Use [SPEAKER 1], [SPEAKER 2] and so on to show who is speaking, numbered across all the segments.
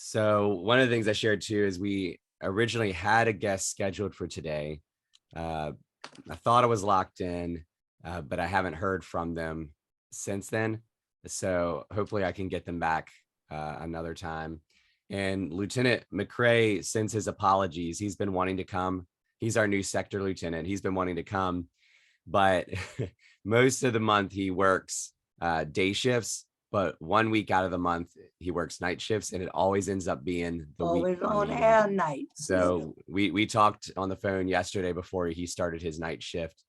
[SPEAKER 1] So one of the things I shared too is we originally had a guest scheduled for today. Uh, I thought it was locked in, but I haven't heard from them since then. So hopefully I can get them back another time. And Lieutenant McCrae sends his apologies. He's been wanting to come. He's our new sector lieutenant. He's been wanting to come, but most of the month he works day shifts, but 1 week out of the month he works night shifts, and it always ends up being the week
[SPEAKER 2] Always
[SPEAKER 1] of our
[SPEAKER 2] on
[SPEAKER 1] meeting.
[SPEAKER 2] air nights.
[SPEAKER 1] So we talked on the phone yesterday before he started his night shift.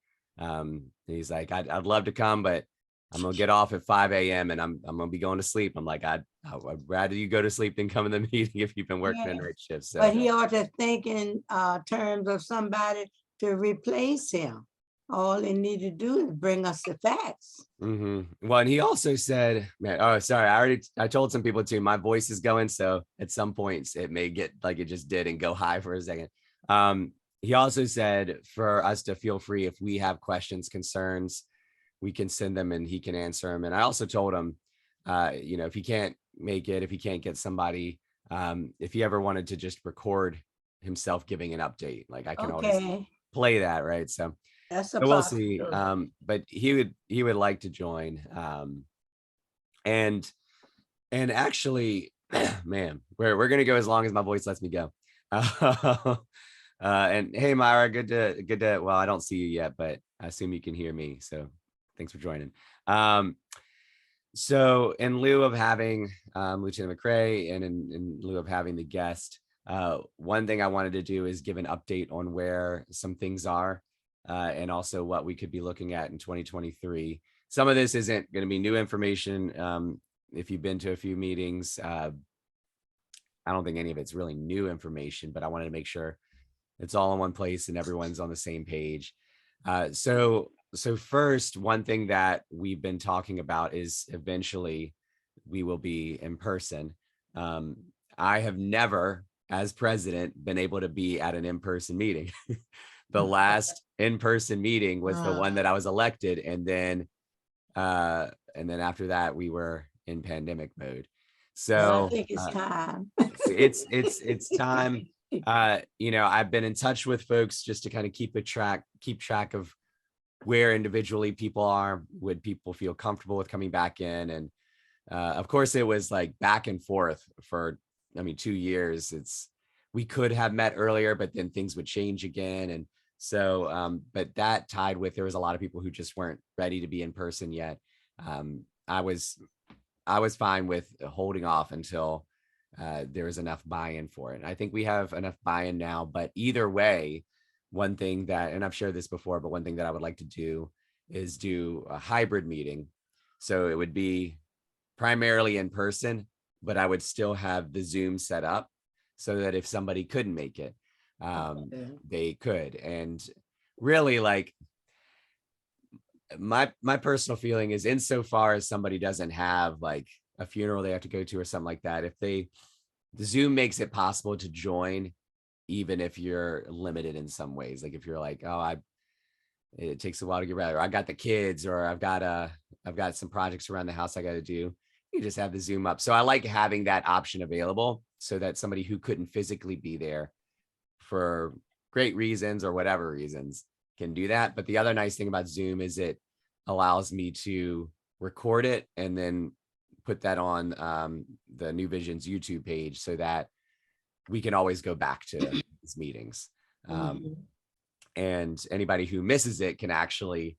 [SPEAKER 1] He's like, I'd love to come, but I'm gonna get off at 5 a.m. and I'm gonna be going to sleep. I'm like, I'd rather you go to sleep than come in the meeting if you've been working a
[SPEAKER 2] Yes,
[SPEAKER 1] night shift. So
[SPEAKER 2] but he ought to think in terms of somebody to replace him. All they need to do is bring us the facts.
[SPEAKER 1] Well, and he also said, man, oh, sorry. I told some people too, my voice is going. So at some points it may get like it just did and go high for a second. He also said for us to feel free if we have questions, concerns, we can send them and he can answer them. And I also told him, if he can't make it, if he can't get somebody, if he ever wanted to just record himself giving an update, like I can always play that, right? So
[SPEAKER 2] That's a
[SPEAKER 1] we'll see.
[SPEAKER 2] possibility.
[SPEAKER 1] But he would like to join. And actually, man, we're gonna go as long as my voice lets me go. And hey, Myra, good to. Well, I don't see you yet, but I assume you can hear me. So thanks for joining. So in lieu of having Lieutenant McCrae and in lieu of having the guest, one thing I wanted to do is give an update on where some things are and also what we could be looking at in 2023. Some of this isn't going to be new information. If you've been to a few meetings, I don't think any of it's really new information, but I wanted to make sure it's all in one place and everyone's on the same page. So first, one thing that we've been talking about is eventually we will be in person. I have never, as president, been able to be at an in-person meeting. The last in-person meeting was the one that I was elected, and then after that we were in pandemic mode.
[SPEAKER 2] I
[SPEAKER 1] So
[SPEAKER 2] think it's time.
[SPEAKER 1] it's time. I've been in touch with folks just to kind of keep track of where individually people are. Would people feel comfortable with coming back in? And of course it was like back and forth for 2 years. We could have met earlier, but then things would change again. And so but that tied with there was a lot of people who just weren't ready to be in person yet. I was fine with holding off until there was enough buy-in for it. And I think we have enough buy-in now, but either way, one thing that, and I've shared this before, but one thing that I would like to do is do a hybrid meeting. So it would be primarily in person, but I would still have the Zoom set up so that if somebody couldn't make it, they could. And really, like, my personal feeling is, insofar as somebody doesn't have like a funeral they have to go to or something like that, if the Zoom makes it possible to join, even if you're limited in some ways, like if you're like, oh, it takes a while to get ready, or I got the kids, or I've got some projects around the house I got to do, you just have the Zoom up. So I like having that option available so that somebody who couldn't physically be there for great reasons or whatever reasons can do that. But the other nice thing about Zoom is it allows me to record it and then put that on the New Vision's YouTube page so that we can always go back to these meetings. And anybody who misses it can actually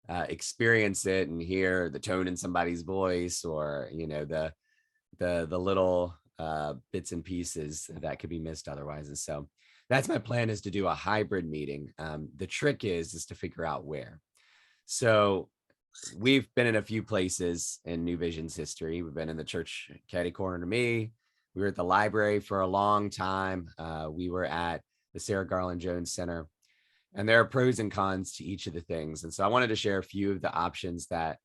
[SPEAKER 1] experience it and hear the tone in somebody's voice, or the little bits and pieces that could be missed otherwise. And so that's my plan, is to do a hybrid meeting. The trick is to figure out where. So we've been in a few places in New Vision's history. We've been in the church caddy corner to me. We were at the library for a long time. We were at the Sarah Garland Jones Center. And there are pros and cons to each of the things. And so I wanted to share a few of the options that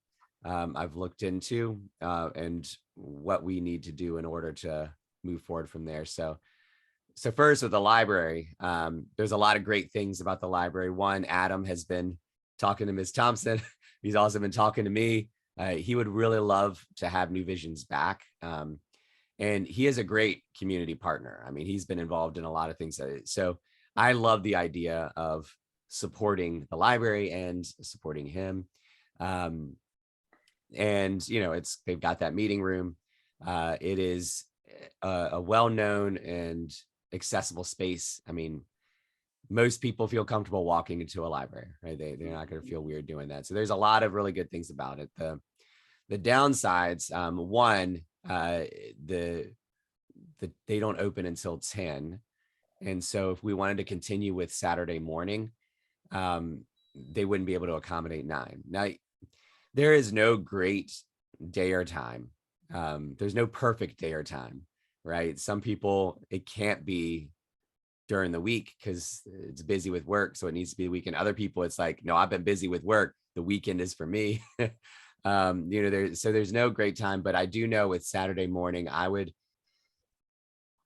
[SPEAKER 1] I've looked into and what we need to do in order to move forward from there. So first, with the library, there's a lot of great things about the library. One, Adam has been talking to Ms. Thompson. He's also been talking to me. He would really love to have New Visions back. and he is a great community partner. I mean, he's been involved in a lot of things. So I love the idea of supporting the library and supporting him. Um, and they've got that meeting room. It is a well-known and accessible space. I mean, most people feel comfortable walking into a library, right? They're not going to feel weird doing that. So there's a lot of really good things about it. The downsides, one, they don't open until 10. And so if we wanted to continue with Saturday morning, they wouldn't be able to accommodate 9. Now, there is no great day or time. There's no perfect day or time, right? Some people, it can't be during the week because it's busy with work, so it needs to be the weekend. Other people, it's like, no, I've been busy with work. The weekend is for me. There's no great time, but I do know with Saturday morning, I would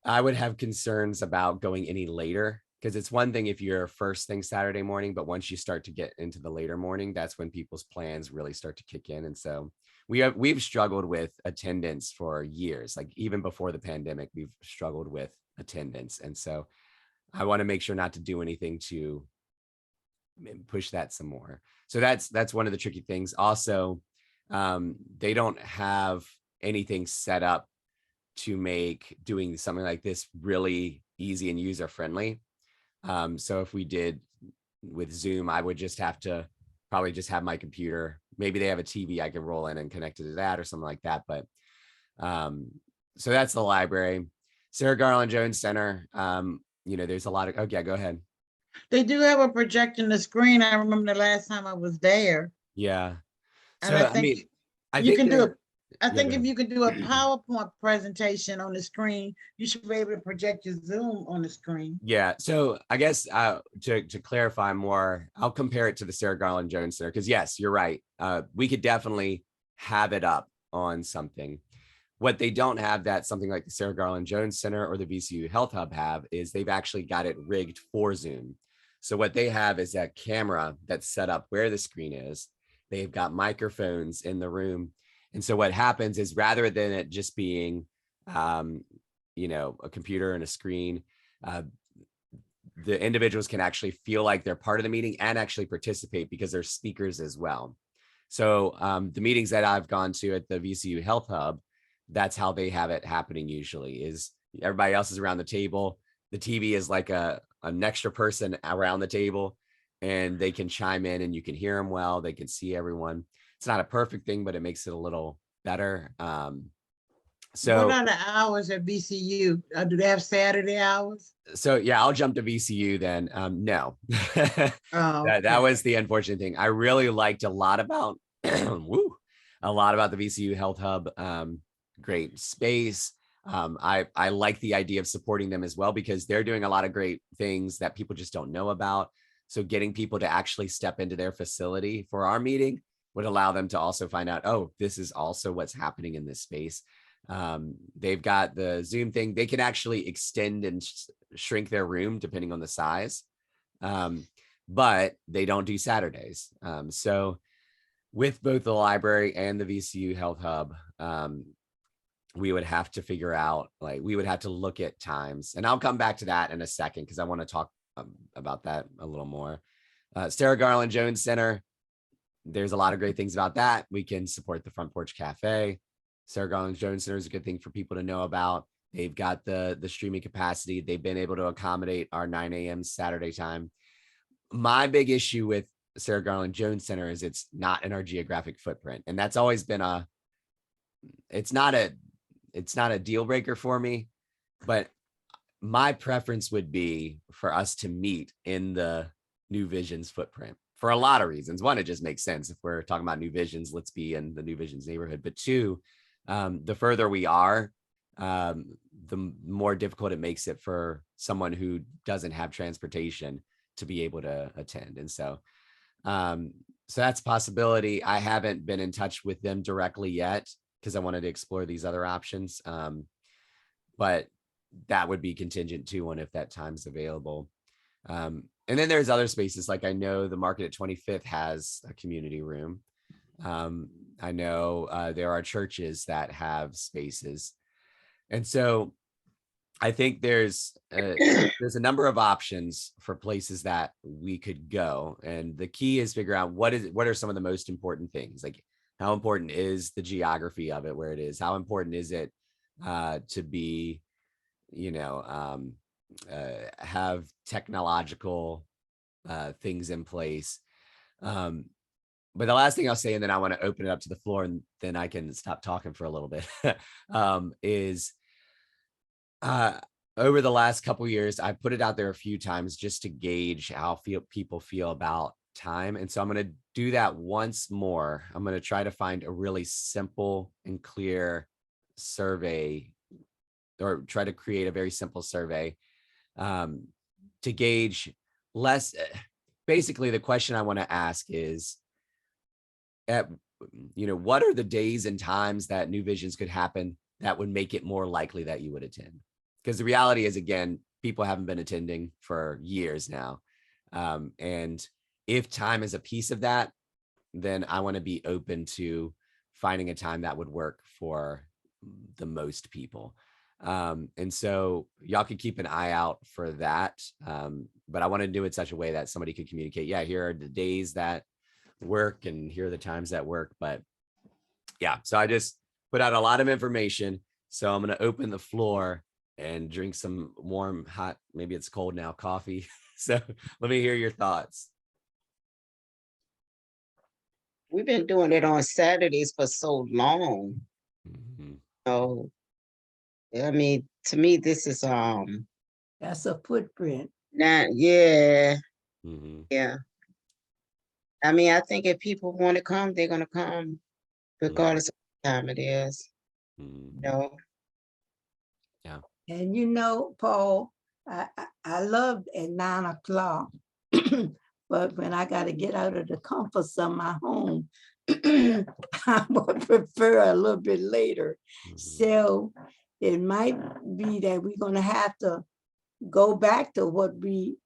[SPEAKER 1] have concerns about going any later, because it's one thing if you're first thing Saturday morning, but once you start to get into the later morning, that's when people's plans really start to kick in. And so we've struggled with attendance for years. Like even before the pandemic, we've struggled with attendance. And so I want to make sure not to do anything to push that some more. So that's one of the tricky things. Also, they don't have anything set up to make doing something like this really easy and user friendly. So if we did with Zoom, I would just have to probably just have my computer. Maybe they have a TV I can roll in and connect it to that or something like that. But so that's the library. Sarah Garland Jones Center. There's a lot of, oh yeah, go ahead.
[SPEAKER 3] They do have a projector in the screen. I remember the last time I was there.
[SPEAKER 1] Yeah. So
[SPEAKER 3] And I think
[SPEAKER 1] I
[SPEAKER 3] you
[SPEAKER 1] think
[SPEAKER 3] can do it. I
[SPEAKER 1] yeah,
[SPEAKER 3] think
[SPEAKER 1] go
[SPEAKER 3] if
[SPEAKER 1] ahead.
[SPEAKER 3] you could do a PowerPoint presentation on the screen, you should be able to project your Zoom on the screen.
[SPEAKER 1] Yeah. So I guess to clarify more, I'll compare it to the Sarah Garland Jones Center, because yes, you're right. We could definitely have it up on something. What they don't have that something like the Sarah Garland Jones Center or the VCU Health Hub have is they've actually got it rigged for Zoom. So what they have is that camera that's set up where the screen is. They've got microphones in the room. And so what happens is, rather than it just being, a computer and a screen, the individuals can actually feel like they're part of the meeting and actually participate because they're speakers as well. So the meetings that I've gone to at the VCU Health Hub, that's how they have it happening usually, is everybody else is around the table. The TV is like an extra person around the table, and they can chime in and you can hear them well. They can see everyone. It's not a perfect thing, but it makes it a little better.
[SPEAKER 3] What are the hours at VCU? Do they have Saturday hours?
[SPEAKER 1] So yeah, I'll jump to VCU then. No, that was the unfortunate thing. I really liked a lot about a lot about the VCU Health Hub. Great space. I like the idea of supporting them as well, because they're doing a lot of great things that people just don't know about. So getting people to actually step into their facility for our meeting would allow them to also find out, oh, this is also what's happening in this space. They've got the Zoom thing. They can actually extend and shrink their room depending on the size, but they don't do Saturdays. So with both the library and the VCU Health Hub, we would have to figure out, we would have to look at times, and I'll come back to that in a second because I want to talk about that a little more. Sarah Garland Jones Center, there's a lot of great things about that. We can support the Front Porch Cafe. Sarah Garland Jones Center is a good thing for people to know about. They've got the streaming capacity. They've been able to accommodate our 9 a.m. Saturday time. My big issue with Sarah Garland Jones Center is it's not in our geographic footprint. And that's always been it's not a deal breaker for me, but my preference would be for us to meet in the New Visions footprint for a lot of reasons. One, it just makes sense. If we're talking about New Visions, let's be in the New Visions neighborhood. But two, the further we are, the more difficult it makes it for someone who doesn't have transportation to be able to attend. And so that's a possibility. I haven't been in touch with them directly yet because I wanted to explore these other options. But that would be contingent too on if that time's available. And then there's other spaces, like I know the Market at 25th has a community room. I know there are churches that have spaces. And so I think there's a number of options for places that we could go. And the key is figure out what are some of the most important things? Like, how important is the geography of it, where it is? How important is it to be, have technological things in place? But the last thing I'll say, and then I want to open it up to the floor, and then I can stop talking for a little bit, is over the last couple of years, I put it out there a few times just to gauge how people feel about time. And so I'm going to do that once more. I'm going to try to find a really simple and clear survey, or try to create a very simple survey to gauge less. Basically, the question I want to ask is, what are the days and times that New Visions could happen that would make it more likely that you would attend? Because the reality is, again, people haven't been attending for years now. And if time is a piece of that, then I want to be open to finding a time that would work for the most people. And so y'all could keep an eye out for that. But I want to do it such a way that somebody could communicate, yeah, here are the days that work and here are the times that work. But yeah, so I just put out a lot of information. So I'm going to open the floor and drink some warm, hot, maybe it's cold now, coffee. So let me hear your thoughts.
[SPEAKER 4] We've been doing it on Saturdays for so long.
[SPEAKER 1] Mm-hmm.
[SPEAKER 4] So, I mean, to me, this is
[SPEAKER 2] That's a footprint.
[SPEAKER 4] yeah.
[SPEAKER 1] Mm-hmm.
[SPEAKER 4] Yeah. I mean, I think if people want to come, they're gonna come, regardless of what time it is.
[SPEAKER 1] Mm-hmm.
[SPEAKER 4] Yeah.
[SPEAKER 2] And Paul, I loved at 9 o'clock, but when I got to get out of the comforts of my home, I would prefer a little bit later.
[SPEAKER 1] Mm-hmm.
[SPEAKER 2] So it might be that we're going to have to go back to what we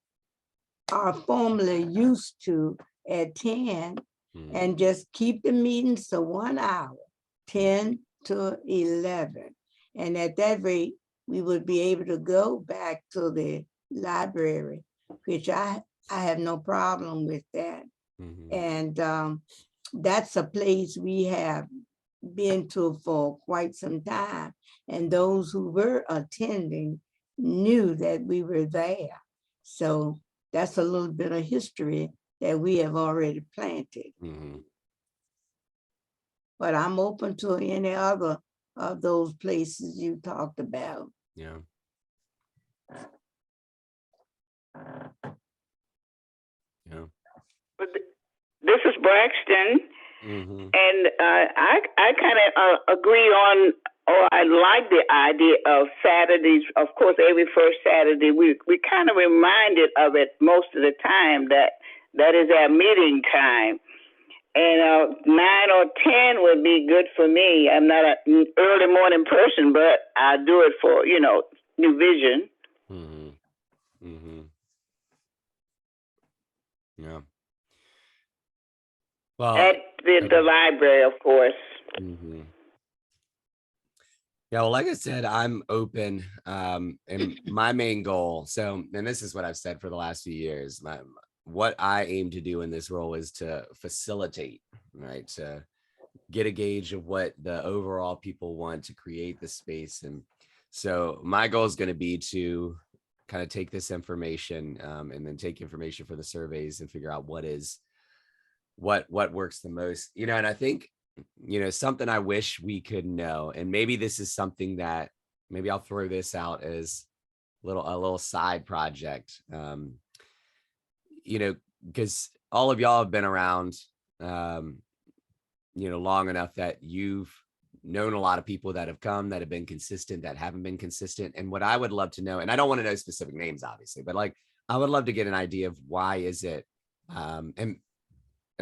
[SPEAKER 2] are formerly used to at 10
[SPEAKER 1] Mm-hmm.
[SPEAKER 2] and just keep the meetings to 1 hour, 10 to 11. And at that rate, we would be able to go back to the library, which I have no problem with that.
[SPEAKER 1] Mm-hmm.
[SPEAKER 2] And that's a place we have been to for quite some time. And those who were attending knew that we were there. So that's a little bit of history that we have already planted.
[SPEAKER 1] Mm-hmm.
[SPEAKER 2] But I'm open to any other of those places you talked about.
[SPEAKER 1] Yeah. Yeah.
[SPEAKER 5] This is Braxton,
[SPEAKER 1] Mm-hmm.
[SPEAKER 5] and I kind of agree on, or I like the idea of Saturdays. Of course, every first Saturday, we kind of reminded of it most of the time that is our meeting time. And 9 or 10 would be good for me. I'm not an early morning person, but I do it for, New Vision.
[SPEAKER 1] Mm-hmm. Mm-hmm. Yeah. Well,
[SPEAKER 5] At the library, of course.
[SPEAKER 1] mm-hmm. Yeah, well, like I said, I'm open. And my main goal, and this is what I've said for the last few years, what I aim to do in this role is to facilitate, right? To get a gauge of what the overall people want to create the space. And so my goal is going to be to kind of take this information and then take information for the surveys and figure out what works the most, and I think, something I wish we could know, and maybe this is something that maybe I'll throw this out as a little side project, because all of y'all have been around, long enough that you've known a lot of people that have come, that have been consistent, that haven't been consistent. And what I would love to know, and I don't want to know specific names, obviously, but like, I would love to get an idea of why is it,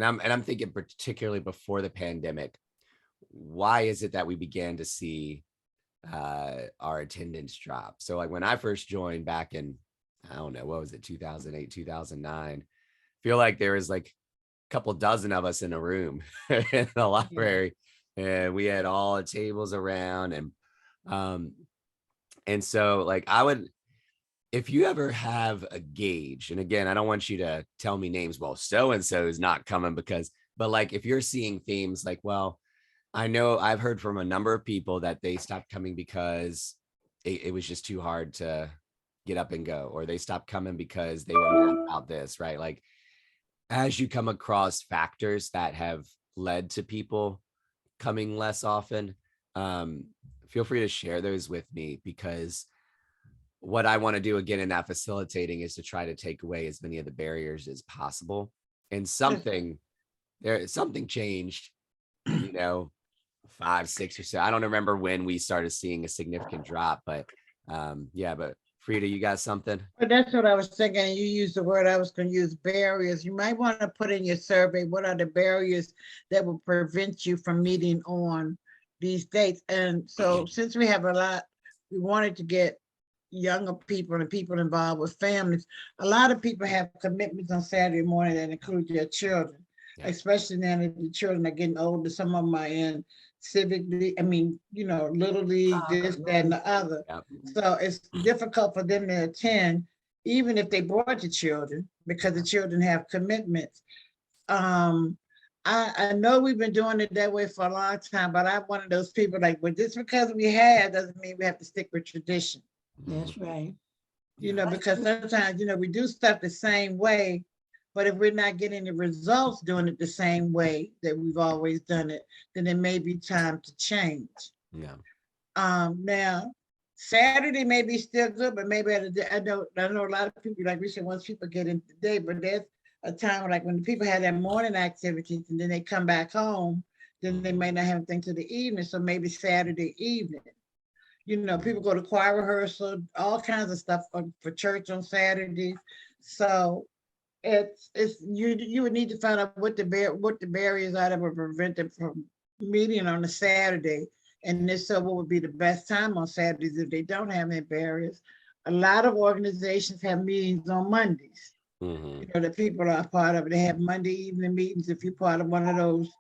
[SPEAKER 1] and I'm thinking particularly before the pandemic, why is it that we began to see our attendance drop? So like when I first joined back in, I don't know, what was it, 2008, 2009, feel like there was like a couple dozen of us in a room in the library, and we had all the tables around, and And so like if you ever have a gauge, and again, I don't want you to tell me names, well, so-and-so is not coming but like if you're seeing themes like, well, I know I've heard from a number of people that they stopped coming because it was just too hard to get up and go, or they stopped coming because they were mad about this, right? Like as you come across factors that have led to people coming less often, feel free to share those with me, because what I want to do again in that facilitating is to try to take away as many of the barriers as possible. And something changed, 5, 6 or so. I don't remember when we started seeing a significant drop, but but Frida, you got something?
[SPEAKER 3] But that's what I was thinking. You used the word, I was going to use barriers. You might want to put in your survey, what are the barriers that will prevent you from meeting on these dates? And so since we have a lot, we wanted to get younger people and people involved with families. A lot of people have commitments on Saturday morning that include their children, especially now that the children are getting older. Some of them are in civic, little league, this, that, and the other.
[SPEAKER 1] Yep.
[SPEAKER 3] So it's difficult for them to attend, even if they brought the children, because the children have commitments. I know we've been doing it that way for a long time, but I'm one of those people like, well, just because we have doesn't mean we have to stick with tradition.
[SPEAKER 2] That's right.
[SPEAKER 3] Because sometimes, we do stuff the same way, but if we're not getting the results doing it the same way that we've always done it, then it may be time to change.
[SPEAKER 1] Yeah.
[SPEAKER 3] Now, Saturday may be still good, but maybe I know a lot of people, like we said, once people get into the day, but there's a time like when the people have their morning activities and then they come back home, then they may not have anything to the evening. So maybe Saturday evening. People go to choir rehearsal, all kinds of stuff for church on Saturdays. So it's you would need to find out what the barriers are that would prevent them from meeting on a Saturday. And if so, what would be the best time on Saturdays if they don't have any barriers? A lot of organizations have meetings on Mondays.
[SPEAKER 1] Mm-hmm.
[SPEAKER 3] The people are part of it. They have Monday evening meetings. If you're part of one of those,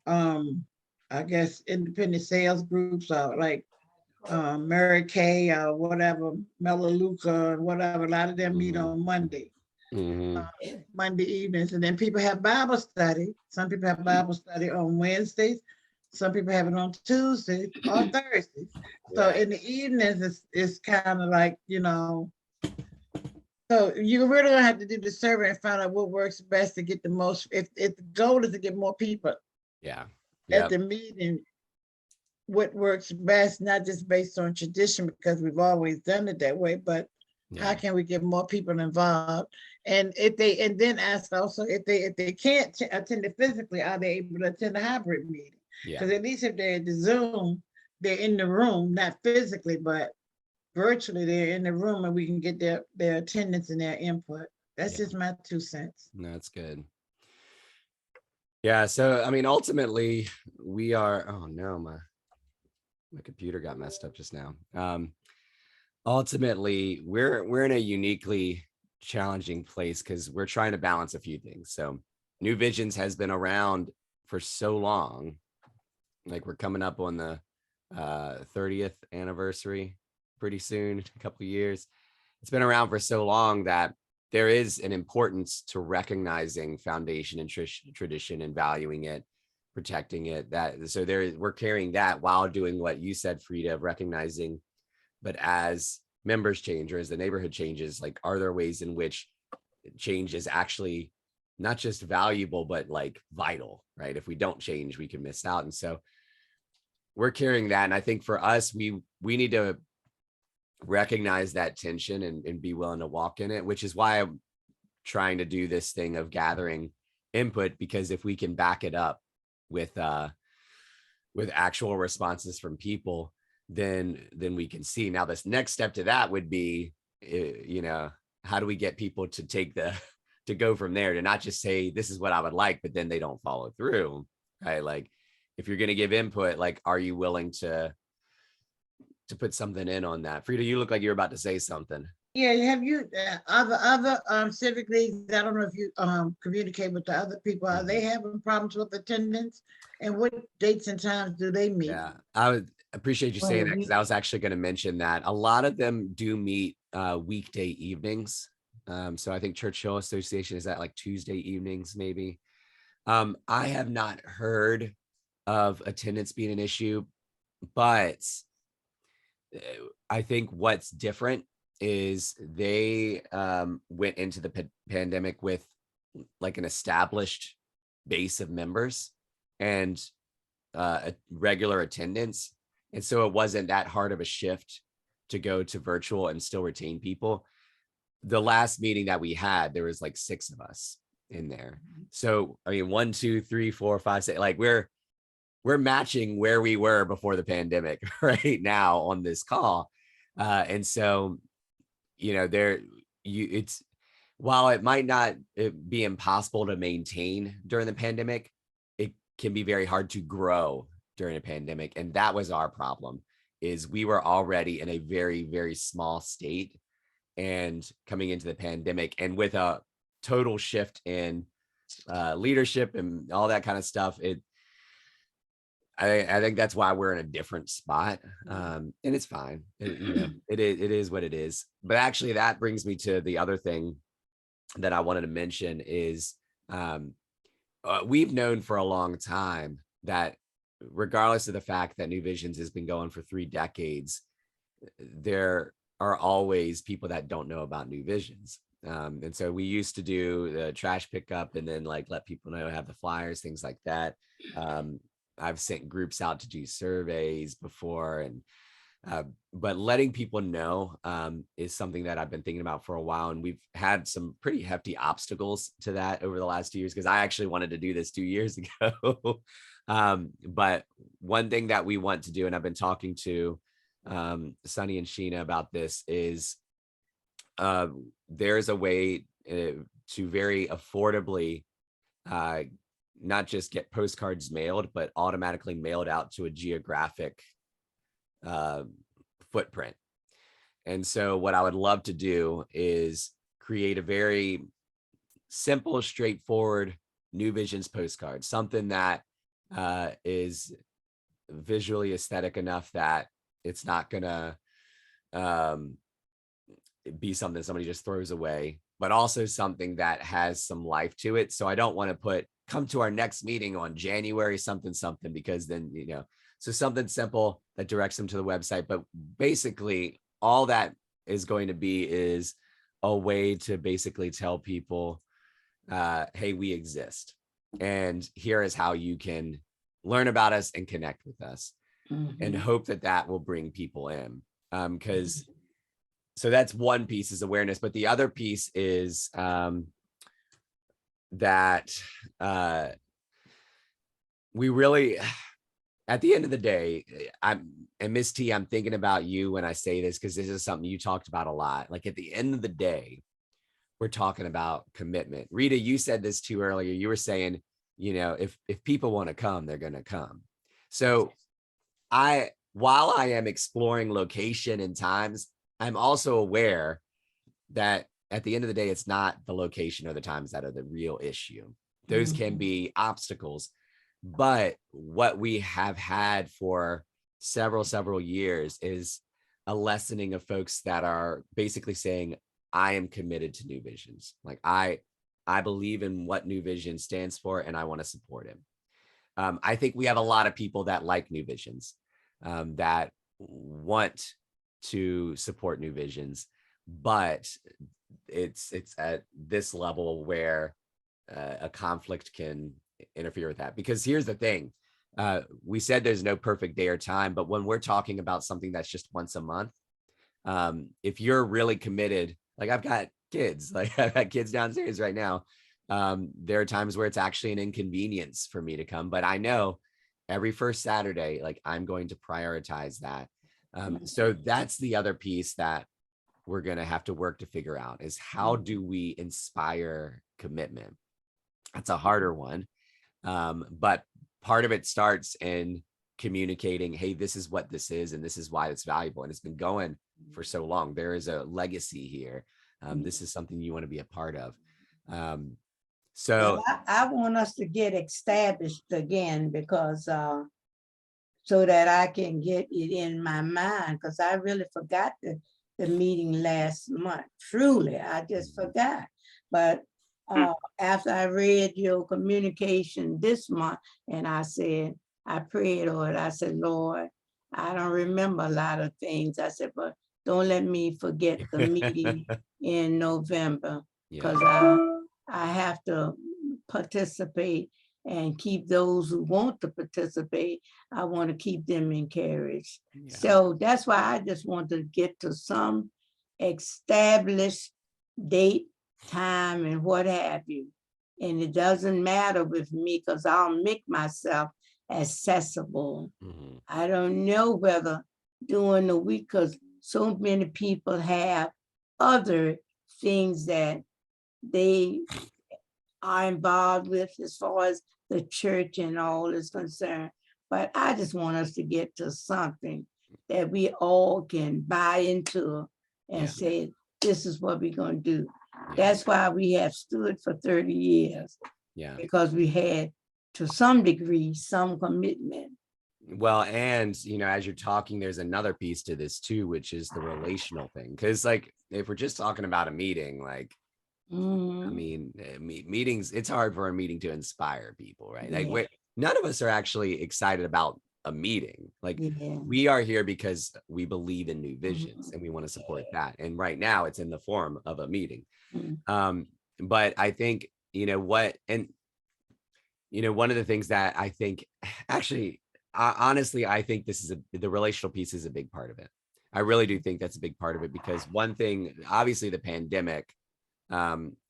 [SPEAKER 3] I guess independent sales groups or like Mary Kay or whatever, Melaleuca, whatever, a lot of them meet on Monday. Monday evenings, and then people have Bible study. Some people have Bible study on Wednesdays. Some people have it on Tuesdays or Thursdays. So in the evenings, it's kind of like, so you really gonna have to do the survey and find out what works best to get the most. If the goal is to get more people at the meeting, what works best, not just based on tradition, because we've always done it that way, but how can we get more people involved? And then ask also if they can't attend it physically, are they able to attend a hybrid meeting? Because at least if they're at the Zoom, they're in the room, not physically, but virtually they're in the room, and we can get their attendance and their input. That's just my 2 cents.
[SPEAKER 1] That's good. Yeah. So, I mean, ultimately we are, oh no, my computer got messed up just now. Ultimately we're in a uniquely challenging place because we're trying to balance a few things. So New Visions has been around for so long. Like we're coming up on the 30th anniversary pretty soon, a couple of years. It's been around for so long that there is an importance to recognizing foundation and tradition and valuing it, protecting it. We're carrying that while doing what you said, Frida, of recognizing, but as members change or as the neighborhood changes, like, are there ways in which change is actually not just valuable, but like vital, right? If we don't change, we can miss out. And so we're carrying that. And I think for us, we need to recognize that tension and be willing to walk in it, which is why I'm trying to do this thing of gathering input, because if we can back it up with actual responses from people, then we can see. Now, this next step to that would be, how do we get people to to go from there, to not just say, this is what I would like, but then they don't follow through, right? Like, if you're going to give input, like, are you willing to put something in on that? Frida, you look like you're about to say something.
[SPEAKER 3] Yeah, have you other civic leagues? I don't know if you communicate with the other people. Are they having problems with attendance, and what dates and times do they meet?
[SPEAKER 1] Yeah, I appreciate you
[SPEAKER 2] Well,
[SPEAKER 1] saying that, because I was actually going to mention that a lot of them do meet weekday evenings. So I think Churchill Association is at like Tuesday evenings, maybe. I have not heard of attendance being an issue, but I think what's different is they went into the pandemic with like an established base of members and a regular attendance. And so it wasn't that hard of a shift to go to virtual and still retain people. The last meeting that we had, there was like 6 of us in there. So, I mean, 1, 2, 3, 4, 5, 6, like we're matching where we were before the pandemic right now on this call. And so, you know, it's, while it might not be impossible to maintain during the pandemic, it can be very hard to grow during a pandemic. And that was our problem, is we were already in a very, very small state, and coming into the pandemic and with a total shift in leadership and all that kind of stuff, I think that's why we're in a different spot. And it's fine. It is what it is. But actually that brings me to the other thing that I wanted to mention is we've known for a long time that regardless of the fact that New Visions has been going for 3 decades, there are always people that don't know about New Visions. And so we used to do the trash pickup and then like let people know, have the flyers, things like that. I've sent groups out to do surveys before, and but letting people know is something that I've been thinking about for a while. And we've had some pretty hefty obstacles to that over the last 2 years, because I actually wanted to do this 2 years ago. But one thing that we want to do, and I've been talking to Sunny and Sheena about this, is there's a way to very affordably not just get postcards mailed, but automatically mailed out to a geographic footprint. And so what I would love to do is create a very simple, straightforward New Visions postcard, something that is visually aesthetic enough that it's not gonna be something somebody just throws away, but also something that has some life to it. So I don't want to put come to our next meeting on January something, because then, so something simple that directs them to the website. But basically all that is going to be is a way to basically tell people, hey, we exist. And here is how you can learn about us and connect with us, and hope that that will bring people in. Because so that's one piece, is awareness. But the other piece is that we really, at the end of the day, and Miss T, I'm thinking about you when I say this, because this is something you talked about a lot. Like at the end of the day, we're talking about commitment. Rita, you said this too earlier. You were saying, if people want to come, they're going to come. So while I am exploring location and times, I'm also aware that at the end of the day, it's not the location or the times that are the real issue. Those can be obstacles. But what we have had for several years is a lessening of folks that are basically saying, I am committed to New Visions. Like I believe in what New Vision stands for, and I want to support him. I think we have a lot of people that like New Visions, that want to support New Visions, but it's at this level where a conflict can interfere with that. Because here's the thing, we said there's no perfect day or time, but when we're talking about something that's just once a month, if you're really committed, like I've got kids, like I've got kids downstairs right now. There are times where it's actually an inconvenience for me to come, but I know every first Saturday, like I'm going to prioritize that. So that's the other piece that we're going to have to work to figure out, is how do we inspire commitment? That's a harder one. But part of it starts in communicating, hey, this is what this is, and this is why it's valuable. And it's been going for so long. There is a legacy here. This is something you want to be a part of. So
[SPEAKER 2] I want us to get established again, because so that I can get it in my mind, because I really forgot the meeting last month. Truly, I just forgot. But after I read your communication this month, and I said, I prayed over it. I said, Lord, I don't remember a lot of things. I said, but don't let me forget the meeting in November,
[SPEAKER 1] Yeah.
[SPEAKER 2] because I have to participate and keep those who want to participate. I want to keep them encouraged.
[SPEAKER 1] Yeah.
[SPEAKER 2] So that's why I just want to get to some established date, time, and what have you. And it doesn't matter with me, because I'll make myself accessible.
[SPEAKER 1] Mhm.
[SPEAKER 2] I don't know whether during the week, because so many people have other things that they are involved with as far as the church and all is concerned. But I just want us to get to something that we all can buy into and
[SPEAKER 1] Yeah.
[SPEAKER 2] say, this is what we're going to do.
[SPEAKER 1] Yeah.
[SPEAKER 2] That's why we have stood for 30 years,
[SPEAKER 1] Yeah.
[SPEAKER 2] because we had, to some degree, some commitment.
[SPEAKER 1] Well, and as you're talking, there's another piece to this too, which is the relational thing. Because like, if we're just talking about a meeting, like, I
[SPEAKER 2] Mhm.
[SPEAKER 1] mean, meetings, it's hard for a meeting to inspire people, right? Like,
[SPEAKER 2] Yeah.
[SPEAKER 1] none of us are actually excited about a meeting. Like,
[SPEAKER 2] Yeah.
[SPEAKER 1] we are here because we believe in new visions
[SPEAKER 2] Mhm.
[SPEAKER 1] and we want to support that. And right now it's in the form of a meeting.
[SPEAKER 2] Mhm.
[SPEAKER 1] But I think, one of the things that I think actually, honestly, I think the relational piece is a big part of it. I really do think that's a big part of it, because one thing, obviously the pandemic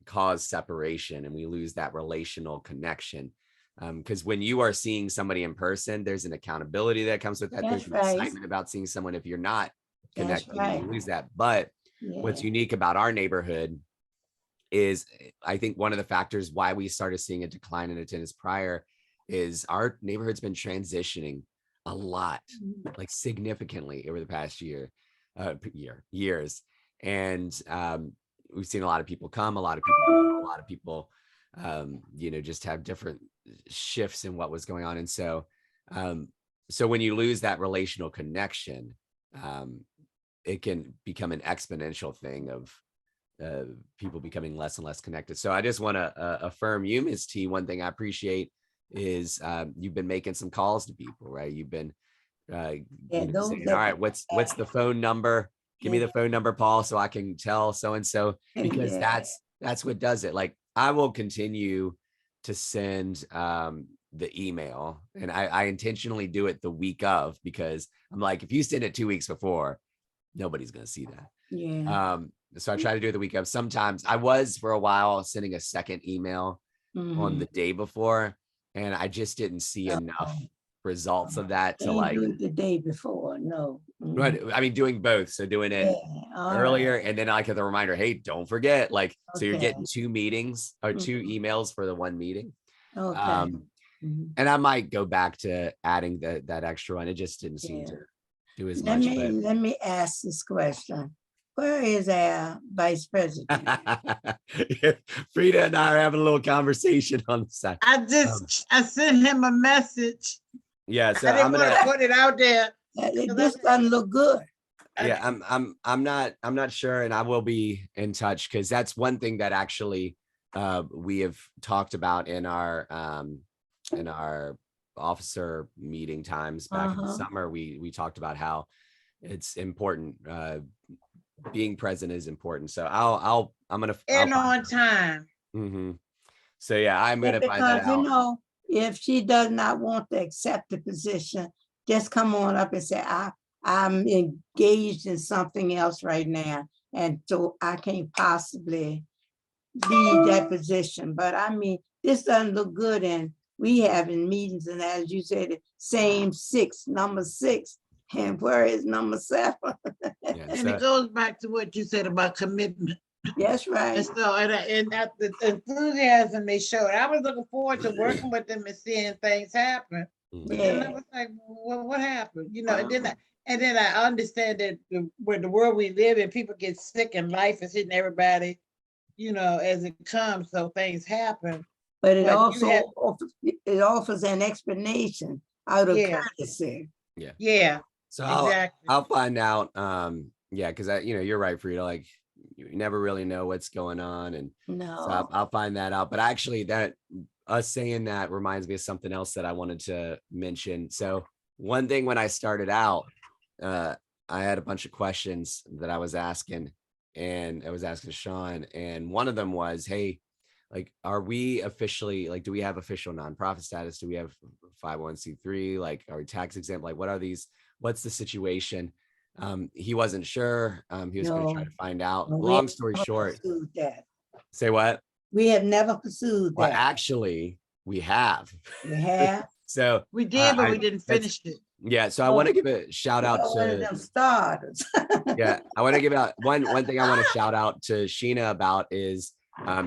[SPEAKER 1] caused separation and we lose that relational connection. Because when you are seeing somebody in person, there's an accountability that comes with that.
[SPEAKER 2] That's
[SPEAKER 1] There's an
[SPEAKER 2] right.
[SPEAKER 1] excitement about seeing someone. If you're not
[SPEAKER 2] That's
[SPEAKER 1] connecting,
[SPEAKER 2] right.
[SPEAKER 1] you lose that. But what's
[SPEAKER 2] Yeah.
[SPEAKER 1] unique about our neighborhood is, I think one of the factors why we started seeing a decline in attendance prior is our neighborhood's been transitioning a lot, like significantly over the past years. And we've seen a lot of people come, a lot of people go, a lot of people, just have different shifts in what was going on. And so when you lose that relational connection, it can become an exponential thing of people becoming less and less connected. So I just want to affirm you, Ms. T. One thing I appreciate is you've been making some calls to people, right? You've been
[SPEAKER 2] Those
[SPEAKER 1] saying,
[SPEAKER 2] that-
[SPEAKER 1] all right, what's the phone number? Give me the phone number, Paul, so I can tell so-and-so, because
[SPEAKER 2] Yeah.
[SPEAKER 1] that's what does it. Like, I will continue to send the email, and I intentionally do it the week of, because I'm like, if you send it 2 weeks before, nobody's going to see that.
[SPEAKER 2] Yeah.
[SPEAKER 1] So I try to do it the week of. Sometimes I was, for a while, sending a second email on the day before, and I just didn't see enough results of that to
[SPEAKER 2] Can't
[SPEAKER 1] like,
[SPEAKER 2] do it the day before, no.
[SPEAKER 1] right. I mean, doing both. So doing it
[SPEAKER 2] All right.
[SPEAKER 1] earlier, and then I get the reminder, hey, don't forget, like, so you're
[SPEAKER 2] Okay.
[SPEAKER 1] getting 2 meetings or 2 emails for the one meeting.
[SPEAKER 2] Okay. Mhm.
[SPEAKER 1] And I might go back to adding that extra one. It just didn't seem
[SPEAKER 2] Yeah.
[SPEAKER 1] to do as
[SPEAKER 2] Let
[SPEAKER 1] much,
[SPEAKER 2] me,
[SPEAKER 1] but
[SPEAKER 2] let me ask this question. Where is our vice president?
[SPEAKER 1] Frida and I are having a little conversation on the side.
[SPEAKER 3] I sent him a message.
[SPEAKER 1] Yeah, so
[SPEAKER 3] I
[SPEAKER 1] I'm
[SPEAKER 3] didn't want
[SPEAKER 1] gonna.
[SPEAKER 3] to put it out there.
[SPEAKER 2] This doesn't look good.
[SPEAKER 1] Yeah, I'm not sure, and I will be in touch, because that's one thing that actually we have talked about in our officer meeting times back in the summer. We talked about how it's important. Being present is important. So I'm gonna
[SPEAKER 3] And on time.
[SPEAKER 1] So yeah, I'm gonna find that
[SPEAKER 2] Because, you
[SPEAKER 1] out.
[SPEAKER 2] know, if she does not want to accept the position, just come on up and say, I'm engaged in something else right now, and so I can't possibly leave that position. But I mean, this doesn't look good, and we having meetings, and as you said, the same number 6, and where is number 7?
[SPEAKER 1] Yeah,
[SPEAKER 3] And
[SPEAKER 1] so,
[SPEAKER 3] it goes back to what you said about commitment.
[SPEAKER 2] That's right.
[SPEAKER 3] And so, and that the enthusiasm they showed, I was looking forward to working with them and seeing things happen. And I
[SPEAKER 2] Yeah.
[SPEAKER 3] was like, well, what happened? You know, and then I understand that where the world we live in, people get sick and life is hitting everybody, you know, as it comes. So things happen.
[SPEAKER 2] But it
[SPEAKER 3] But you
[SPEAKER 2] also
[SPEAKER 3] had-
[SPEAKER 2] offers an explanation out of
[SPEAKER 3] Yeah.
[SPEAKER 2] courtesy.
[SPEAKER 3] Yeah,
[SPEAKER 1] So
[SPEAKER 3] exactly.
[SPEAKER 1] I'll find out. Yeah, because you're right, Frida. Like you never really know what's going on, and so
[SPEAKER 2] No,
[SPEAKER 1] I'll find that out. But actually, that us saying that reminds me of something else that I wanted to mention. So one thing when I started out, I had a bunch of questions that I was asking, and I was asking Sean, and one of them was, "Hey, like, are we officially like, do we have official nonprofit status? Do we have 501c3? Like, are we tax exempt? Like, what are these? What's the situation?" He wasn't sure. He was going to try
[SPEAKER 2] no,
[SPEAKER 1] to find out.
[SPEAKER 2] no, we have
[SPEAKER 1] Long story
[SPEAKER 2] never
[SPEAKER 1] short,
[SPEAKER 2] pursued that.
[SPEAKER 1] say what?
[SPEAKER 2] We have never pursued
[SPEAKER 1] Well,
[SPEAKER 2] that.
[SPEAKER 1] actually, we have.
[SPEAKER 2] We have.
[SPEAKER 1] So
[SPEAKER 3] We did, but we
[SPEAKER 1] I
[SPEAKER 3] didn't
[SPEAKER 1] that's
[SPEAKER 3] finish it.
[SPEAKER 1] yeah. So I want
[SPEAKER 2] Oh,
[SPEAKER 1] to give a shout out
[SPEAKER 2] One of
[SPEAKER 1] to
[SPEAKER 2] them starters.
[SPEAKER 1] yeah. I want to give out one thing I want to shout out to Sheena about is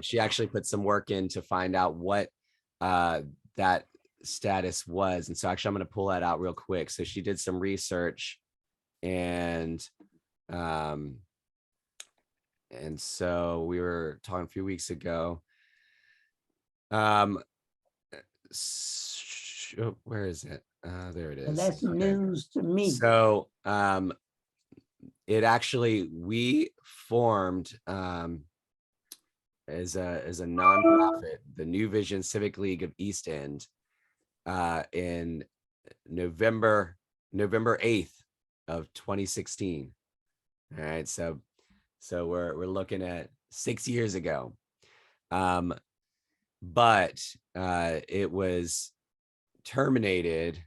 [SPEAKER 1] she actually put some work in to find out what that status was. And so actually I'm going to pull that out real quick. So she did some research and so we were talking a few weeks ago. Where is it? There it
[SPEAKER 2] Well,
[SPEAKER 1] is.
[SPEAKER 2] that's
[SPEAKER 1] Okay.
[SPEAKER 2] news to me.
[SPEAKER 1] So it actually we formed as a nonprofit, the New Vision Civic League of East End, in November 8th of 2016. All right, so we're looking at 6 years ago. But it was terminated.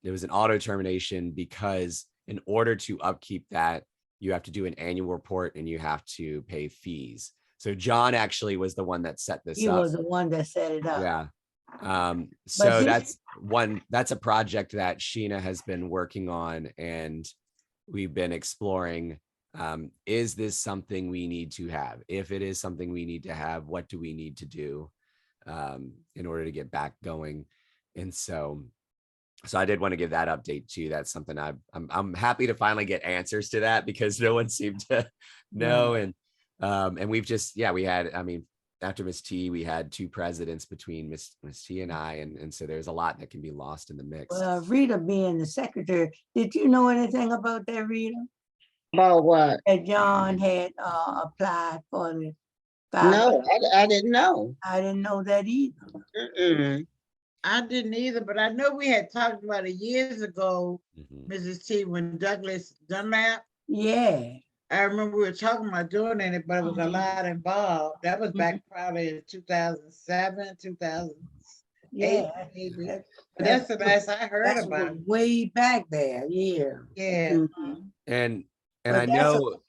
[SPEAKER 1] There was an auto termination because in order to upkeep that, you have to do an annual report and you have to pay fees. So John actually was the one that set this
[SPEAKER 2] He
[SPEAKER 1] up.
[SPEAKER 2] was the one that set it up.
[SPEAKER 1] Yeah. So
[SPEAKER 2] But
[SPEAKER 1] that's a project that Sheena has been working on, and we've been exploring. Is this something we need to have? If it is something we need to have, what do we need to do in order to get back going? And so I did want to give that update too. That's something I'm happy to finally get answers to that, because no one seemed to know. And we've just, we had, after Miss T, we had 2 presidents between Miss T and I. And so there's a lot that can be lost in the mix.
[SPEAKER 2] well, Rita being the secretary, did you know anything about that, Rita?
[SPEAKER 4] About what?
[SPEAKER 2] That John had applied for the
[SPEAKER 4] No, I didn't know.
[SPEAKER 2] I didn't know that either.
[SPEAKER 4] Mm-mm.
[SPEAKER 3] I didn't either, but I know we had talked about it years ago,
[SPEAKER 1] Mhm.
[SPEAKER 3] Mrs. T, when Douglas Dunlap.
[SPEAKER 2] Yeah.
[SPEAKER 3] I remember we were talking about doing it, but it was a lot involved. That was back probably in 2007, 2008,
[SPEAKER 2] Yeah.
[SPEAKER 3] maybe.
[SPEAKER 2] That-
[SPEAKER 3] But that's the last I heard
[SPEAKER 2] That's
[SPEAKER 3] about it.
[SPEAKER 2] way back there. Yeah.
[SPEAKER 3] Yeah.
[SPEAKER 2] Mhm.
[SPEAKER 1] And
[SPEAKER 2] But
[SPEAKER 1] I
[SPEAKER 2] that's
[SPEAKER 1] know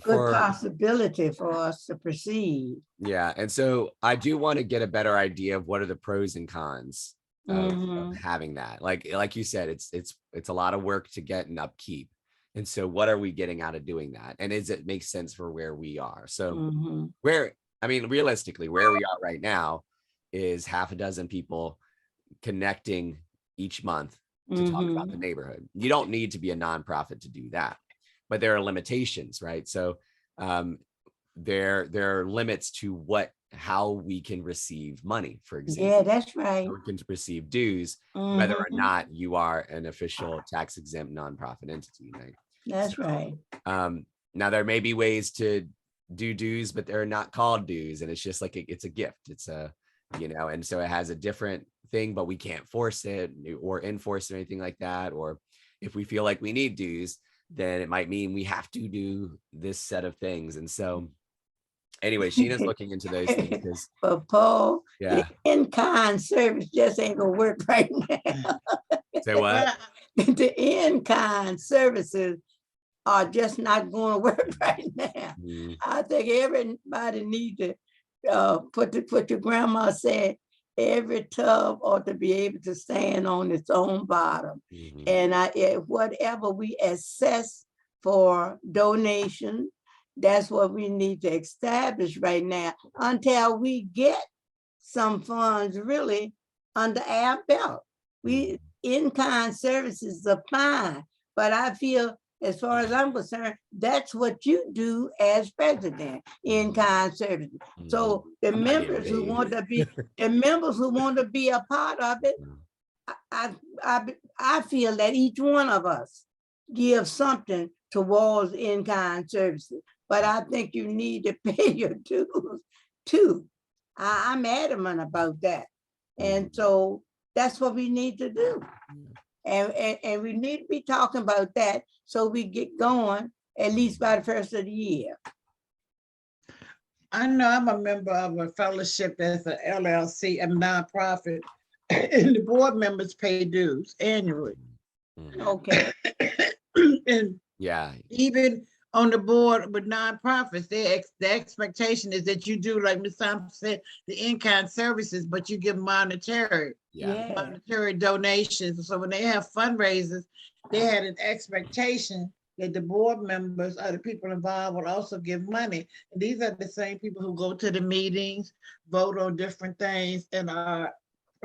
[SPEAKER 2] good possibility for us to proceed.
[SPEAKER 1] yeah. And so I do want to get a better idea of what are the pros and cons of
[SPEAKER 2] Mhm.
[SPEAKER 1] having that. Like you said, it's a lot of work to get and upkeep. And so what are we getting out of doing that? And is it makes sense for where we are? So
[SPEAKER 2] Mhm.
[SPEAKER 1] realistically, where we are right now is half a dozen people connecting each month to talk about the neighborhood. You don't need to be a nonprofit to do that, but there are limitations, right? So there are limits to how we can receive money, for example.
[SPEAKER 2] Yeah, that's right.
[SPEAKER 1] We can receive dues, whether or
[SPEAKER 2] Mhm.
[SPEAKER 1] not you are an official tax exempt nonprofit entity, right?
[SPEAKER 2] That's right.
[SPEAKER 1] Now there may be ways to do dues, but they're not called dues, and it's just like it's a gift. It's a and so it has a different thing, but we can't force it or enforce it or anything like that. Or if we feel like we need dues, then it might mean we have to do this set of things. And so anyway, Sheena's looking into those things because
[SPEAKER 2] But Paul,
[SPEAKER 1] yeah.
[SPEAKER 2] the in-kind service just ain't gonna work right now.
[SPEAKER 1] Say what?
[SPEAKER 2] The in-kind services are just not gonna work right now.
[SPEAKER 1] Mm,
[SPEAKER 2] I think everybody need to put your grandma said, every tub ought to be able to stand on its own bottom.
[SPEAKER 1] mhm.
[SPEAKER 2] And whatever we assess for donation, that's what we need to establish right now until we get some funds really under our belt. We in-kind services are fine, but I feel, as far as I'm concerned, that's what you do as president, in-kind services. So the
[SPEAKER 1] I'm not getting
[SPEAKER 2] members who
[SPEAKER 1] paid.
[SPEAKER 2] want to be, the members who want to be a part of it, I feel that each one of us gives something towards in-kind services, but I think you need to pay your dues too. I'm adamant about that. And so that's what we need to do. And we need to be talking about that so we get going at least by the first of the year.
[SPEAKER 3] I know I'm a member of a fellowship that's an LLC, a nonprofit, and the board members pay dues annually.
[SPEAKER 2] Okay,
[SPEAKER 3] And
[SPEAKER 1] Yeah.
[SPEAKER 3] even on the board with nonprofits, the expectation is that you do, like Ms. Thompson said, the in-kind services, but you give monetary donations. So when they have fundraisers, they had an expectation that the board members or the people involved would also give money. And these are the same people who go to the meetings, vote on different things, and are